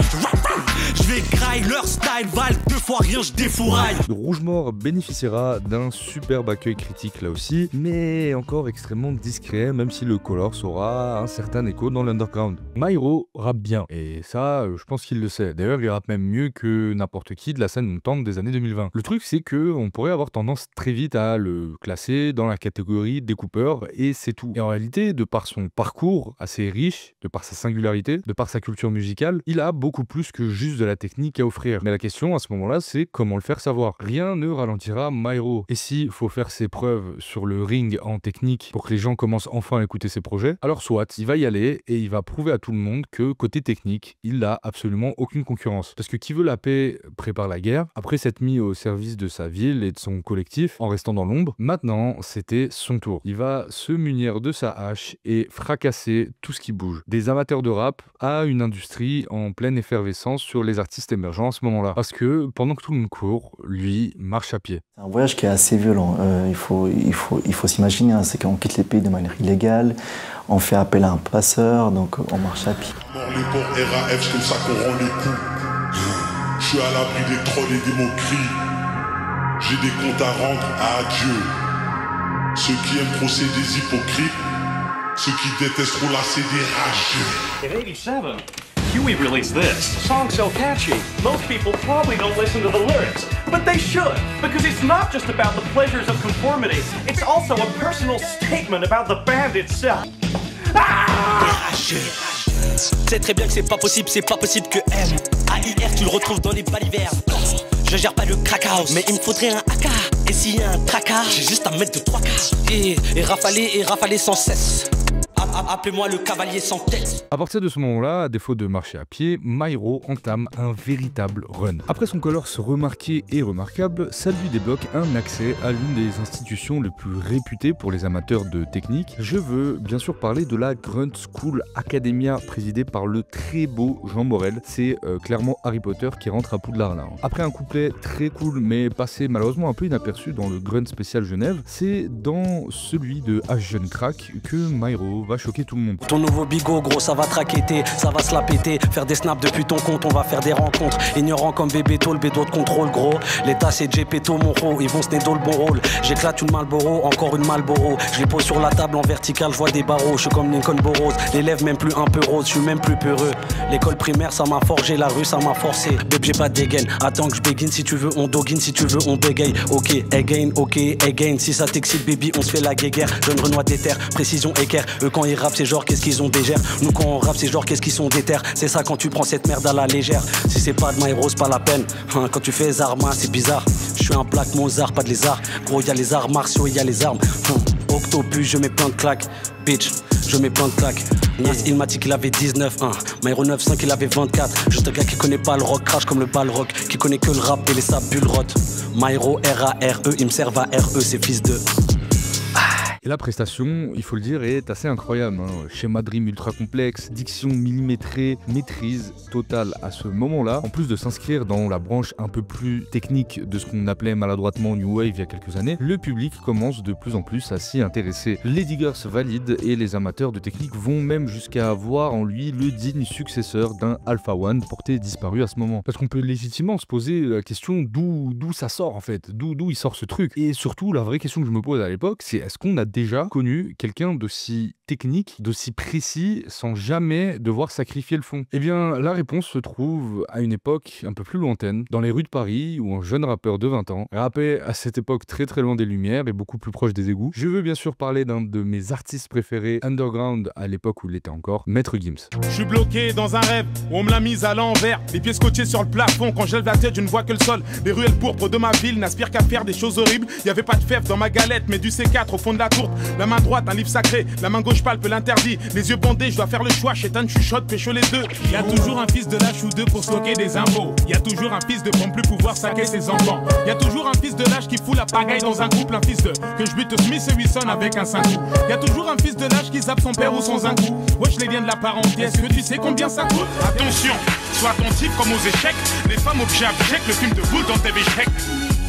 Je vais grailler leur style, valent 2 fois rien, je défouraille. Rouge Mort bénéficiera d'un superbe accueil critique là aussi, mais encore extrêmement discret, même si le Colors aura un certain écho dans l'underground. Myro rappe bien, et ça, je pense qu'il le sait. D'ailleurs, il rappe même mieux que n'importe qui de la scène montante des années 2020. Le truc, c'est que on pourrait avoir tendance très vite à le classer dans la catégorie découpeur, et c'est tout. Et en réalité, de par son parcours assez riche, de par sa singularité, de par sa culture musicale, il a beaucoup plus que juste de de la technique à offrir. Mais la question à ce moment-là, c'est comment le faire savoir. Rien ne ralentira Mairo. Et s'il faut faire ses preuves sur le ring en technique pour que les gens commencent enfin à écouter ses projets, alors soit il va y aller et il va prouver à tout le monde que côté technique, il n'a absolument aucune concurrence. Parce que qui veut la paix prépare la guerre. Après s'être mis au service de sa ville et de son collectif en restant dans l'ombre, maintenant c'était son tour. Il va se munir de sa hache et fracasser tout ce qui bouge. Des amateurs de rap à une industrie en pleine effervescence sur les artistes émergents à ce moment-là. Parce que pendant que tout le monde court, lui marche à pied. C'est un voyage qui est assez violent. Il faut s'imaginer, hein, c'est qu'on quitte les pays de manière illégale, on fait appel à un passeur, donc on marche à pied. Mort les ports RAF, c'est comme ça qu'on rend les coups. Je suis à l'abri des trolls et des moqueries. J'ai des comptes à rendre à Dieu. Ceux qui aiment trop c'est des hypocrites. Ceux qui détestent trop là c'est des rageux. In 87, Huey released this. The song's so catchy, most people probably don't listen to the lyrics. But they should, because it's not just about the pleasures of conformity. It's also a personal statement about the band itself. C'est très bien que c'est pas possible que M. AIR tu le retrouves dans les balivernes. Je gère pas le crack house, mais il me faudrait un AK. Et s'il y a un tracas, j'ai juste à mettre de 3K. Et rafaler sans cesse. Appelez-moi le cavalier sans tête. À partir de ce moment-là, à défaut de marcher à pied, Mairo entame un véritable run. Après son colors remarqué et remarquable, ça lui débloque un accès à l'une des institutions les plus réputées pour les amateurs de technique. Je veux bien sûr parler de la Grunt School Academia, présidée par le très beau Jean Morel. C'est clairement Harry Potter qui rentre à Poudlard là. Après un couplet très cool mais passé malheureusement un peu inaperçu dans le Grunt spécial Genève, c'est dans celui de H Jeune Crack que Mairo va choquer tout le monde. Ton nouveau bigot gros ça va traqueter, ça va se la péter. Faire des snaps depuis ton compte, on va faire des rencontres. Ignorant comme Bébéto, le bédo de contrôle gros. L'état c'est Gepetto mon ro, ils vont se nédo le bon rôle. J'éclate une Malboro, encore une Malboro. Je les pose sur la table en vertical, je vois des barreaux. Je suis comme Lincoln Boros, les lèvres même plus un peu roses. Je suis même plus peureux. L'école primaire ça m'a forgé, la rue ça m'a forcé. Bébé j'ai pas de dégaine, attends que je béguine. Si tu veux on doguine, si tu veux on bégaye. Ok again, si ça t'excite baby on se fait la guéguerre. Jeune Renoir déter, précision équerre. Eux quand ils rappent c'est genre qu'est-ce qu'ils ont dégère. Nous quand on rappe c'est genre qu'est-ce qu'ils sont déter. C'est ça quand tu prends cette merde à la légère. Si c'est pas de Mairo c'est pas la peine. Quand tu fais Zarma c'est bizarre. Je suis un Black Mozart pas de lézard. Gros y'a les arts martiaux y'a les armes. Octopus je mets plein de claques. Bitch je mets plein de claques. Nas il m'a dit qu'il avait 19 Mairo 9-5 il avait 24. Juste un gars qui connaît pas le rock, crash comme le balrock, qui connaît que le rap et les sabules rot. Mairo R-A-R-E, ils me servent à R-E, c'est fils de... Et la prestation, il faut le dire, est assez incroyable. Schéma de rime ultra complexe, diction millimétrée, maîtrise totale à ce moment-là. En plus de s'inscrire dans la branche un peu plus technique de ce qu'on appelait maladroitement New Wave il y a quelques années, le public commence de plus en plus à s'y intéresser. Les diggers valident et les amateurs de technique vont même jusqu'à voir en lui le digne successeur d'un Alpha One porté disparu à ce moment. Parce qu'on peut légitimement se poser la question d'où ça sort en fait, d'où il sort ce truc. Et surtout, la vraie question que je me pose à l'époque, c'est est-ce qu'on a déjà connu quelqu'un d'aussi technique, d'aussi précis, sans jamais devoir sacrifier le fond? Eh bien, la réponse se trouve à une époque un peu plus lointaine, dans les rues de Paris, où un jeune rappeur de 20 ans rappait à cette époque très très loin des lumières et beaucoup plus proche des égouts. Je veux bien sûr parler d'un de mes artistes préférés underground à l'époque où il était encore, Maître Gims. Je suis bloqué dans un rêve où on me l'a mise à l'envers, les pieds scotchés sur le plafond. Quand je lève la tête, je ne vois que le sol. Les ruelles pourpres de ma ville n'aspirent qu'à faire des choses horribles. Y avait pas de fève dans ma galette, mais du C4 au fond de la tour. La main droite, un livre sacré, la main gauche palpe l'interdit. Les yeux bandés, je dois faire le choix, chétane chuchote, pécho les deux. Y a toujours un fils de lâche ou deux pour stocker des impôts. Y a toujours un fils de pour plus pouvoir saquer ses enfants. Y a toujours un fils de lâche qui fout la pagaille dans un couple. Un fils de que je bute Smith et Wilson avec un 5 coups. Y a toujours un fils de lâche qui zappe son père ou sans un coup. Wesh les liens de la parenté, est-ce que tu sais combien ça coûte? Attention, sois attentif comme aux échecs. Les femmes objets abjects, le film de boule dans TV Shrek.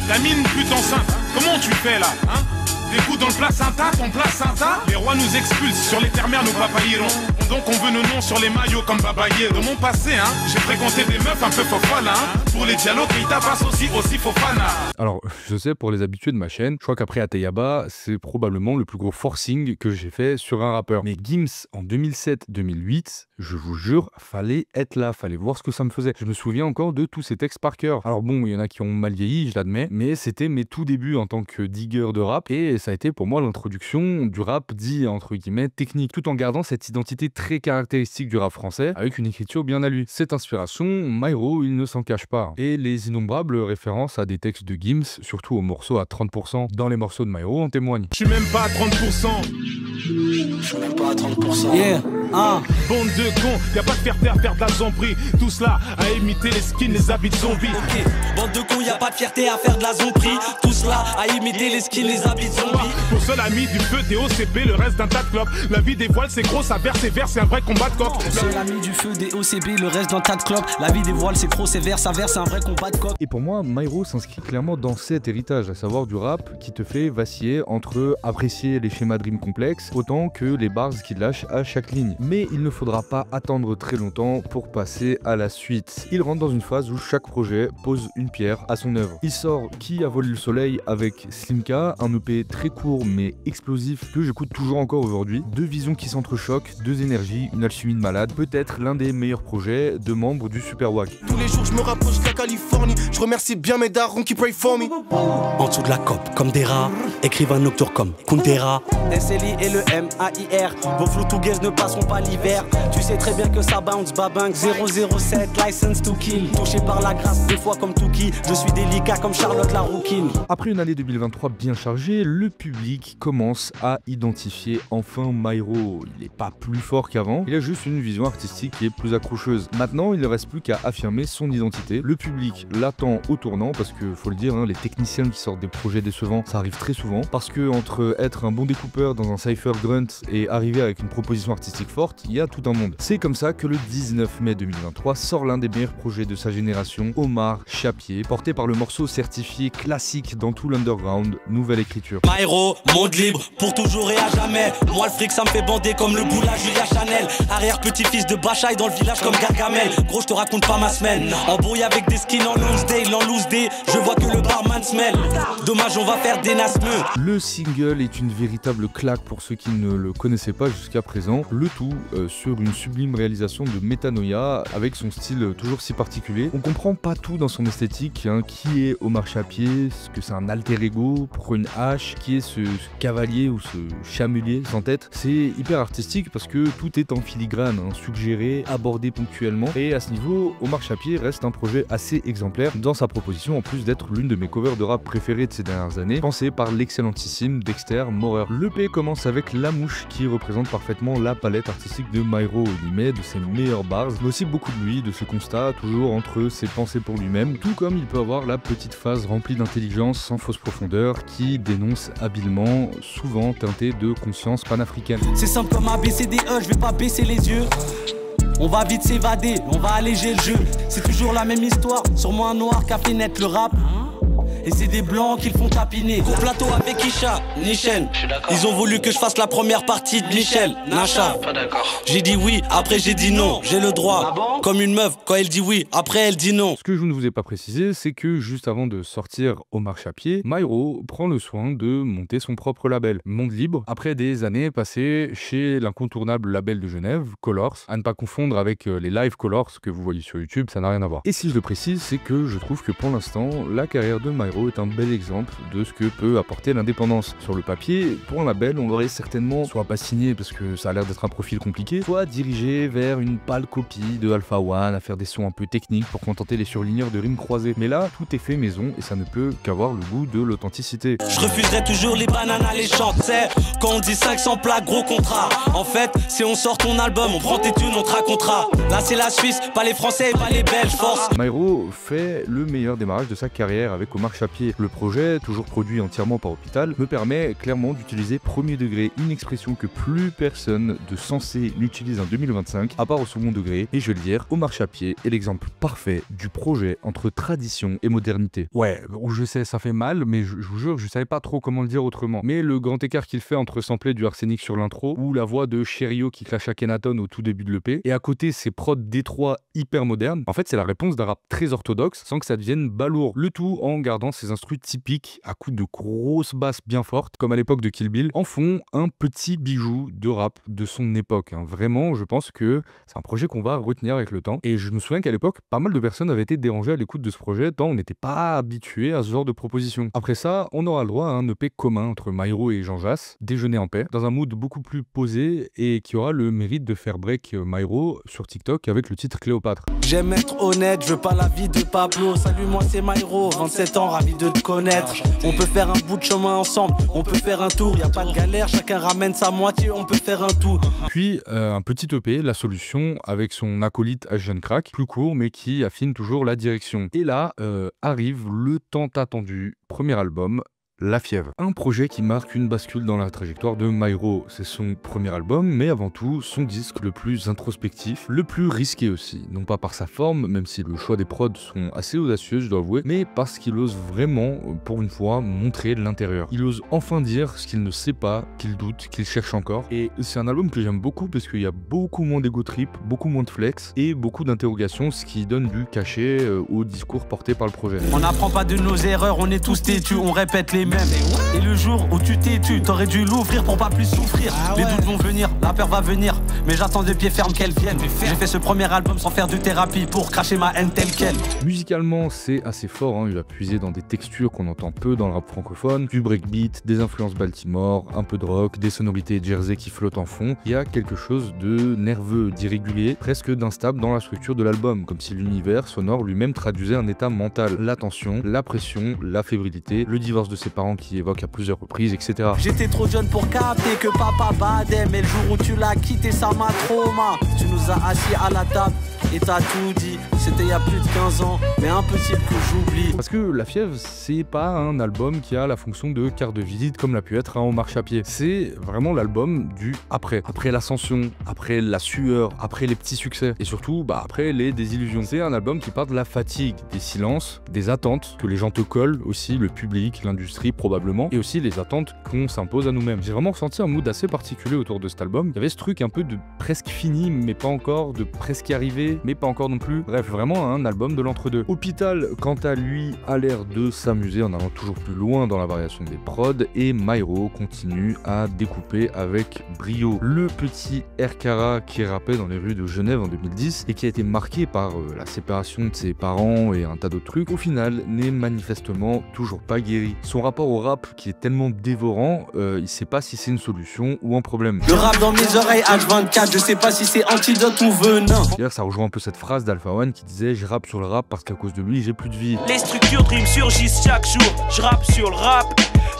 La mine pute enceinte, comment tu fais là, hein? Des coups dans le placenta, ton placenta. Les rois nous expulsent, sur les terres-mères nous papayerons. Donc on veut nos noms sur les maillots comme Babaye. Dans mon passé, j'ai fréquenté des meufs un peu folles, pour les dialogues, il tabasse aussi Fofana. Alors, je sais, pour les habitués de ma chaîne, je crois qu'après Ateyaba, c'est probablement le plus gros forcing que j'ai fait sur un rappeur. Mais Gims, en 2007-2008, je vous jure, fallait être là, fallait voir ce que ça me faisait. Je me souviens encore de tous ces textes par cœur. Alors bon, il y en a qui ont mal vieilli, je l'admets, mais c'était mes tout débuts en tant que digger de rap, et ça a été pour moi l'introduction du rap dit, entre guillemets, technique, tout en gardant cette identité très caractéristique du rap français, avec une écriture bien à lui. Cette inspiration, Myro, il ne s'en cache pas. Et les innombrables références à des textes de Gims, surtout aux morceaux à 30%, dans les morceaux de Myro, en témoignent. Je suis même pas à 30%. Je suis même pas à 30%. Yeah. Bande de cons, y'a pas de fierté à faire de la zombie. Tout cela à imiter les skins, les habits de zombies. Okay. Bande de cons, y'a pas de fierté à faire de la zombie. Tout cela à imiter les skins, les habits de zombies. Pour seul ami du feu des OCB, le reste d'un tas de clopes. La vie des voiles c'est gros, ça verse et verse, c'est un vrai combat de coq. Pour seul ami du feu des OCB, le reste d'un tas de clopes. La vie des voiles c'est gros, c'est verse, ça verse, c'est un vrai combat de coq. Et pour moi, Myro s'inscrit clairement dans cet héritage, à savoir du rap qui te fait vaciller entre apprécier les schémas de rimes complexes autant que les bars qu'il lâche à chaque ligne. Mais il ne faudra pas attendre très longtemps pour passer à la suite. Il rentre dans une phase où chaque projet pose une pierre à son œuvre. Il sort Qui a volé le soleil avec Slimka, un EP très court mais explosif que j'écoute toujours encore aujourd'hui. Deux visions qui s'entrechoquent, deux énergies, une alchimie de malade. Peut-être l'un des meilleurs projets de membres du Super Wack. Tous les jours je me rapproche de la Californie. Je remercie bien mes darons qui pray for me. En dessous de la COP, comme des rats, écrivain nocturne comme Kundera. SLI et le MAIR, vos floutouguaises ne passeront pas l'hiver. Tu sais très bien que ça bounce, babang 007, license to kill. Touché par la grâce, des fois comme Touki, je suis délicat comme Charlotte la rouquine. Après une année 2023 bien chargée, le public commence à identifier enfin Myro. Il n'est pas plus fort qu'avant, il a juste une vision artistique qui est plus accrocheuse. Maintenant, il ne reste plus qu'à affirmer son identité. Le public l'attend au tournant parce que, faut le dire, les techniciens qui sortent des projets décevants, ça arrive très souvent. Parce que entre être un bon découpeur dans un cypher grunt et arriver avec une proposition artistique forte, il y a tout un monde. C'est comme ça que le 19 mai 2023 sort l'un des meilleurs projets de sa génération, Omar Chapier, porté par le morceau certifié classique dans tout l'underground, Nouvelle Écriture. Myro, monde libre, pour toujours et à jamais. Moi le fric ça me fait bander comme le boula Julia Chanel. Arrière petit-fils de Bachaï dans le village comme Gargamel. Gros je te raconte pas ma semaine. Embrouillé avec des skins en loose day, je vois que le barman smell. Dommage on va faire des nasmeux. Le single est une véritable claque pour ceux qui ne le connaissaient pas jusqu'à présent. Le tout sur une sublime réalisation de Metanoia avec son style toujours si particulier. On comprend pas tout dans son esthétique, qui est Omar Chapier, ce que c'est un alter ego, pourquoi une hache, qui est ce cavalier ou ce chamelier sans tête. C'est hyper artistique parce que tout est en filigrane, suggéré, abordé ponctuellement. Et à ce niveau, Omar Chapier reste un projet assez exemplaire dans sa proposition, en plus d'être l'une de mes covers de rap préférées de ces dernières années, pensée par l'excellentissime Dexter Morer. L'EP commence avec La Mouche qui représente parfaitement la palette artistique de Myro. Il y met de ses meilleurs bars, mais aussi beaucoup de lui, de ce constat, toujours entre ses pensées pour lui-même, tout comme il peut avoir la petite phase remplie d'intelligence sans fausse profondeur qui dénonce habilement, souvent teintée de conscience panafricaine. C'est simple comme ABCDE, je vais pas baisser les yeux. On va vite s'évader, on va alléger le jeu. C'est toujours la même histoire, sûrement un noir qui a fait naître le rap. Et c'est des blancs qui le font tapiner. Gros plateau avec Isha, Nichen. Ils ont voulu que je fasse la première partie de Michel, Nacha. J'ai dit oui, après j'ai dit non. J'ai le droit, comme une meuf, quand elle dit oui, après elle dit non. Ce que je ne vous ai pas précisé, c'est que juste avant de sortir Omar Chapier, Myro prend le soin de monter son propre label, Monde Libre, après des années passées chez l'incontournable label de Genève, Colors, à ne pas confondre avec les live Colors que vous voyez sur YouTube, ça n'a rien à voir. Et si je le précise, c'est que je trouve que pour l'instant, la carrière de Myro est un bel exemple de ce que peut apporter l'indépendance. Sur le papier, pour un label, on l'aurait certainement soit pas signé parce que ça a l'air d'être un profil compliqué, soit dirigé vers une pâle copie de Alpha One, à faire des sons un peu techniques pour contenter les surligneurs de rimes croisées. Mais là, tout est fait maison et ça ne peut qu'avoir le goût de l'authenticité. Je refuserai toujours les bananes alléchantes, c'est quand on dit 500 plaques, gros contrat. En fait, si on sort ton album, on prend tes thunes, on te racontera. Là c'est la Suisse, pas les Français, pas les Belges, force. Myro fait le meilleur démarrage de sa carrière avec Omar Chapier. à pied. Le projet, toujours produit entièrement par Hôpital, me permet clairement d'utiliser premier degré, une expression que plus personne de sensé n'utilise en 2025, à part au second degré, et je vais le dire, au marche-à-pied est l'exemple parfait du projet entre tradition et modernité. Ouais, je sais, ça fait mal, mais je vous jure, je savais pas trop comment le dire autrement. Mais le grand écart qu'il fait entre sampler du Arsenic sur l'intro, ou la voix de Cherio qui clash à Kenaton au tout début de l'EP, et à côté ces prods Détroit hyper modernes, en fait c'est la réponse d'un rap très orthodoxe, sans que ça devienne balourd. Le tout en gardant ses instrus typiques, à coups de grosses basses bien fortes, comme à l'époque de Kill Bill, en font un petit bijou de rap de son époque. Vraiment, je pense que c'est un projet qu'on va retenir avec le temps. Et je me souviens qu'à l'époque, pas mal de personnes avaient été dérangées à l'écoute de ce projet, tant on n'était pas habitué à ce genre de proposition. Après ça, on aura le droit à un EP commun entre Myro et Jean Jass, Déjeuner en paix, dans un mood beaucoup plus posé et qui aura le mérite de faire break Myro sur TikTok avec le titre Cléopâtre. J'aime être honnête, je veux pas la vie de Pablo. Salut, moi c'est Myro, 27 ans, ravi de te connaître. On peut faire un bout de chemin ensemble, on peut faire un tour, y a pas de galère, chacun ramène sa moitié, on peut faire un tour. Puis un petit EP, La Solution, avec son acolyte Asian Crack, plus court mais qui affine toujours la direction. Et là arrive le tant attendu premier album, La Fièvre. Un projet qui marque une bascule dans la trajectoire de Myro. C'est son premier album, mais avant tout, son disque le plus introspectif, le plus risqué aussi. Non pas par sa forme, même si le choix des prods sont assez audacieux, je dois avouer, mais parce qu'il ose vraiment, pour une fois, montrer l'intérieur. Il ose enfin dire ce qu'il ne sait pas, qu'il doute, qu'il cherche encore. Et c'est un album que j'aime beaucoup parce qu'il y a beaucoup moins d'ego trip, beaucoup moins de flex et beaucoup d'interrogations, ce qui donne du cachet au discours porté par le projet. On n'apprend pas de nos erreurs, on est tous têtus, on répète les mêmes. Et le jour où tu t'es tu, t'aurais dû l'ouvrir pour pas plus souffrir. Les doutes vont venir, la peur va venir, mais j'attends de pied ferme qu'elle vienne. J'ai fait ce premier album sans faire de thérapie pour cracher ma haine telle qu'elle. Musicalement, c'est assez fort, il va puiser dans des textures qu'on entend peu dans le rap francophone, du breakbeat, des influences Baltimore, un peu de rock, des sonorités Jersey qui flottent en fond. Il y a quelque chose de nerveux, d'irrégulier, presque d'instable dans la structure de l'album, comme si l'univers sonore lui-même traduisait un état mental. La tension, la pression, la fébrilité, le divorce de ses parents qui évoque à plusieurs reprises, etc. J'étais trop jeune pour capter que papa badait, mais le jour où tu l'as quitté, ça m'a trauma. Tu nous as assis à la table et t'as tout dit. C'était il y a plus de 15 ans, mais impossible que j'oublie. Parce que La Fièvre, c'est pas un album qui a la fonction de carte de visite comme l'a pu être un marche à pied. C'est vraiment l'album du après. Après l'ascension, après la sueur, après les petits succès et surtout après les désillusions. C'est un album qui parle de la fatigue, des silences, des attentes que les gens te collent aussi, le public, l'industrie probablement, et aussi les attentes qu'on s'impose à nous-mêmes. J'ai vraiment ressenti un mood assez particulier autour de cet album. Il y avait ce truc un peu de presque fini mais pas encore, de presque arrivé mais pas encore non plus. Bref, vraiment un album de l'entre-deux. Hôpital, quant à lui, a l'air de s'amuser en allant toujours plus loin dans la variation des prods, et Myro continue à découper avec brio. Le petit RKA qui rappait dans les rues de Genève en 2010 et qui a été marqué par la séparation de ses parents et un tas d'autres trucs, au final n'est manifestement toujours pas guéri. Son rapport au rap qui est tellement dévorant, il sait pas si c'est une solution ou un problème. Le rap dans mes oreilles H24, je sais pas si c'est antidote ou venin. D'ailleurs, ça rejoint un peu cette phrase d'Alpha One qui disait « Je rappe sur le rap parce qu'à cause de lui, j'ai plus de vie ». Les structures dream surgissent chaque jour, je rappe sur le rap,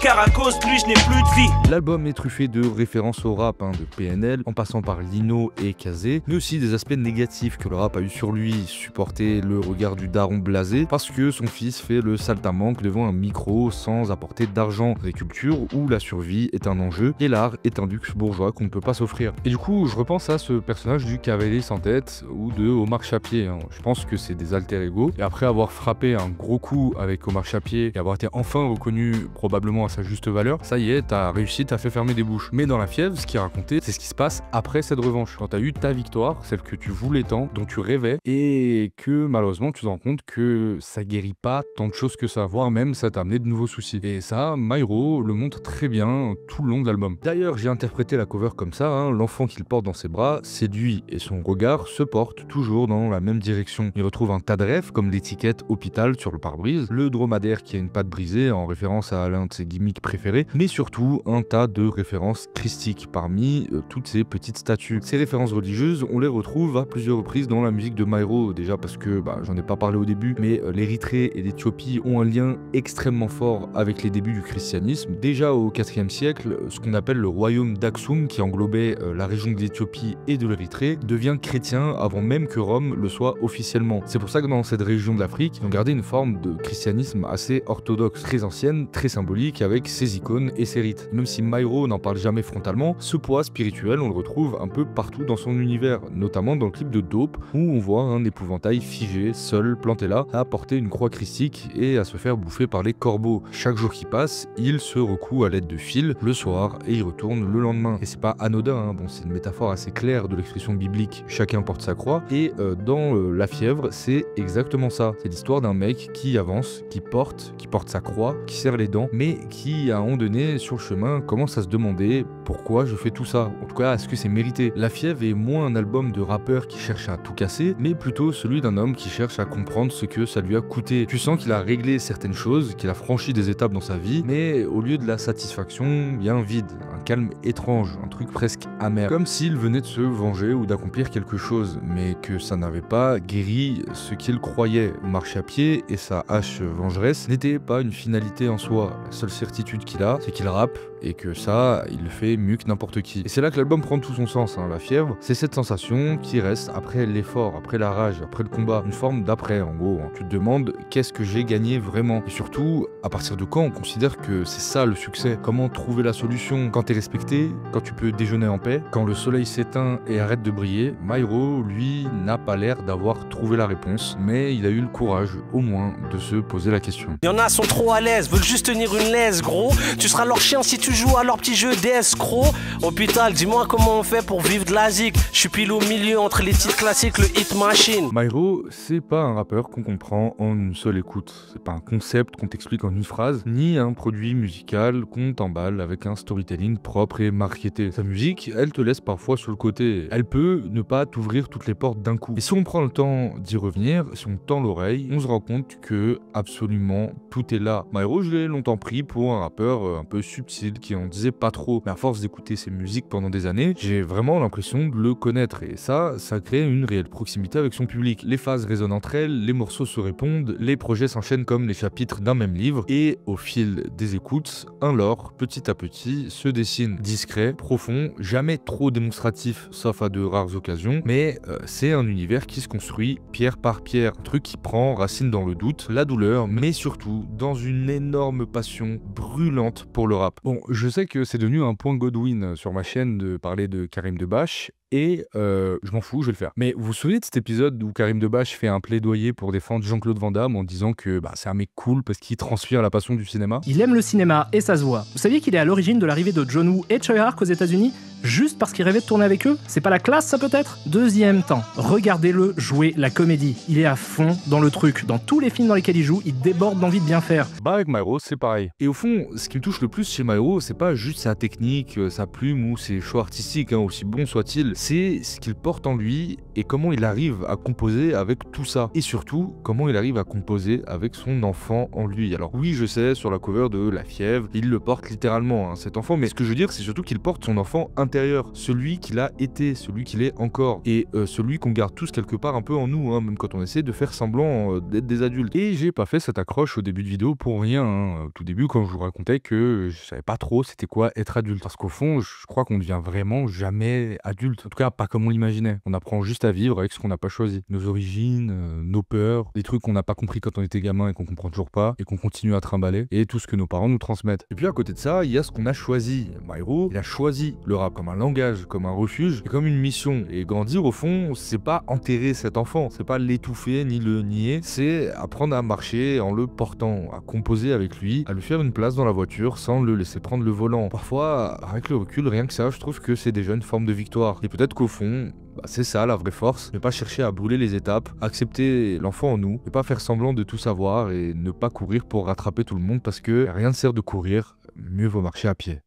car à cause de lui, je n'ai plus de vie. L'album est truffé de références au rap, de PNL, en passant par Lino et Kazé, mais aussi des aspects négatifs que le rap a eu sur lui, supporter le regard du daron blasé, parce que son fils fait le saltimbanque devant un micro sans apporter d'argent, culture où la survie est un enjeu et l'art est un luxe bourgeois qu'on ne peut pas s'offrir. Et du coup, je repense à ce personnage du cavalier sans tête ou de Omar Chapier. Je pense que c'est des alter ego. Et après avoir frappé un gros coup avec Omar Chapier et avoir été enfin reconnu probablement à sa juste valeur, ça y est, t'as réussi, t'as fait fermer des bouches. Mais dans La Fièvre, ce qui est raconté, c'est ce qui se passe après cette revanche. Quand t'as eu ta victoire, celle que tu voulais tant, dont tu rêvais, et que malheureusement tu te rends compte que ça guérit pas tant de choses que ça, voire même ça t'a amené de nouveaux soucis. Et ça, Myro le montre très bien tout le long de l'album. D'ailleurs, j'ai interprété la cover comme ça, l'enfant qu'il porte dans ses bras séduit et son regard se porte toujours dans la même direction. Il retrouve un tas de rêves comme l'étiquette hôpital sur le pare-brise, le dromadaire qui a une patte brisée en référence à l'un de ses gimmicks préférés, mais surtout un tas de références christiques parmi toutes ces petites statues. Ces références religieuses, on les retrouve à plusieurs reprises dans la musique de Myro, déjà parce que j'en ai pas parlé au début, mais l'Érythrée et l'Éthiopie ont un lien extrêmement fort avec les débuts du christianisme. Déjà au IVe siècle, ce qu'on appelle le royaume d'Aksum, qui englobait la région de l'Éthiopie et de l'Érythrée, devient chrétien avant même que Rome le soit officiellement. C'est pour ça que dans cette région de l'Afrique, ils ont gardé une forme de christianisme assez orthodoxe, très ancienne, très symbolique, avec ses icônes et ses rites. Même si Myro n'en parle jamais frontalement, ce poids spirituel, on le retrouve un peu partout dans son univers, notamment dans le clip de Dope, où on voit un épouvantail figé, seul, planté là, à porter une croix christique et à se faire bouffer par les corbeaux. Chaque jour qui passe, il se recoue à l'aide de fils le soir et il retourne le lendemain. Et c'est pas anodin, hein. Bon, c'est une métaphore assez claire de l'expression biblique, chacun porte sa croix, et dans La Fièvre, c'est exactement ça. C'est l'histoire d'un mec qui avance, qui porte sa croix, qui serre les dents, mais qui à un moment donné, sur le chemin, commence à se demander pourquoi je fais tout ça. En tout cas, est-ce que c'est mérité? La Fièvre est moins un album de rappeur qui cherche à tout casser, mais plutôt celui d'un homme qui cherche à comprendre ce que ça lui a coûté. Tu sens qu'il a réglé certaines choses, qu'il a franchi des étapes dans sa vie, mais au lieu de la satisfaction, il y a un vide, un calme étrange, un truc presque amer. Comme s'il venait de se venger ou d'accomplir quelque chose, mais que ça n'avait pas guéri ce qu'il croyait. Marcher à pied et sa hache vengeresse n'était pas une finalité en soi. La seule certitude qu'il a, c'est qu'il rappe et que ça, il le fait mieux que n'importe qui. Et c'est là que l'album prend tout son sens, hein. La Fièvre, c'est cette sensation qui reste après l'effort, après la rage, après le combat, une forme d'après en gros, hein. Tu te demandes qu'est-ce que j'ai gagné vraiment, et surtout à partir de quand on considère que c'est ça le succès. Comment trouver la solution quand t'es respecté, quand tu peux déjeuner en paix, quand le soleil s'éteint et arrête de briller. Myro, lui, n'a pas l'air d'avoir trouvé la réponse, mais il a eu le courage au moins de se poser la question. Y'en a sont trop à l'aise, veulent juste tenir une laisse gros. Tu seras leur chien si tu joues à leur petit jeu d'escroc. Hôpital, dis-moi comment on fait pour vivre de la zik. Je suis pile au milieu entre les titres classiques, le hit machine. Myro, c'est pas un rappeur qu'on comprend en une seule écoute. C'est pas un concept qu'on t'explique en une phrase, ni un produit musical qu'on t'emballe avec un storytelling propre et marketé. Sa musique, elle te laisse parfois sur le côté. Elle peut ne pas t'ouvrir toutes les portes d'un coup. Et si on prend le temps d'y revenir, si on tend l'oreille, on se rend compte que absolument tout est là. Myro, je l'ai longtemps pris pour un rappeur un peu subtil qui en disait pas trop. Mais à force d'écouter ses musiques pendant des années, j'ai vraiment l'impression de le connaître. Et ça crée une réelle proximité avec son public. Les phases résonnent entre elles, les morceaux se répondent, les projets s'enchaînent comme les chapitres d'un même livre. Et au fil des écoutes, un lore, petit à petit, se dessine. Discret, profond, jamais trop démonstratif, sauf à de rares occasions. Mais c'est un univers qui se construit pierre par pierre. Un truc qui prend racine dans le doute, la douleur, mais surtout dans une énorme passion brûlante pour le rap. Bon, je sais que c'est devenu un point Godwin sur ma chaîne de parler de Karim Debache, et je m'en fous, je vais le faire. Mais vous vous souvenez de cet épisode où Karim Debache fait un plaidoyer pour défendre Jean-Claude Van Damme en disant que c'est un mec cool parce qu'il transpire la passion du cinéma? Il aime le cinéma et ça se voit. Vous saviez qu'il est à l'origine de l'arrivée de John Woo et Choi Hark aux États-Unis juste parce qu'il rêvait de tourner avec eux? C'est pas la classe ça peut-être? Deuxième temps, regardez-le jouer la comédie. Il est à fond dans le truc. Dans tous les films dans lesquels il joue, il déborde d'envie de bien faire. Bah avec Myro, c'est pareil. Et au fond, ce qui me touche le plus chez Myro, c'est pas juste sa technique, sa plume ou ses choix artistiques, hein, aussi bon soit-il, c'est ce qu'il porte en lui et comment il arrive à composer avec tout ça. Et surtout, comment il arrive à composer avec son enfant en lui. Alors oui, je sais, sur la cover de La Fièvre, il le porte littéralement, hein, cet enfant, mais ce que je veux dire, c'est surtout qu'il porte son enfant intérieur, celui qu'il a été, celui qu'il est encore, et celui qu'on garde tous quelque part un peu en nous, hein, même quand on essaie de faire semblant d'être des adultes. Et j'ai pas fait cette accroche au début de vidéo pour rien, hein. Au tout début, quand je vous racontais que je savais pas trop c'était quoi être adulte, parce qu'au fond, je crois qu'on devient vraiment jamais adulte, en tout cas pas comme on l'imaginait. On apprend juste à vivre avec ce qu'on n'a pas choisi. Nos origines, nos peurs, des trucs qu'on n'a pas compris quand on était gamin et qu'on comprend toujours pas, et qu'on continue à trimballer, et tout ce que nos parents nous transmettent. Et puis à côté de ça, il y a ce qu'on a choisi. Myro, il a choisi le rap comme un langage, comme un refuge, et comme une mission. Et grandir au fond, c'est pas enterrer cet enfant, c'est pas l'étouffer ni le nier, c'est apprendre à marcher en le portant, à composer avec lui, à lui faire une place dans la voiture sans le laisser prendre le volant. Parfois, avec le recul, rien que ça, je trouve que c'est déjà une forme de victoire. Et peut-être qu'au fond, c'est ça la vraie force, ne pas chercher à brûler les étapes, accepter l'enfant en nous, ne pas faire semblant de tout savoir et ne pas courir pour rattraper tout le monde parce que rien ne sert de courir, mieux vaut marcher à pied.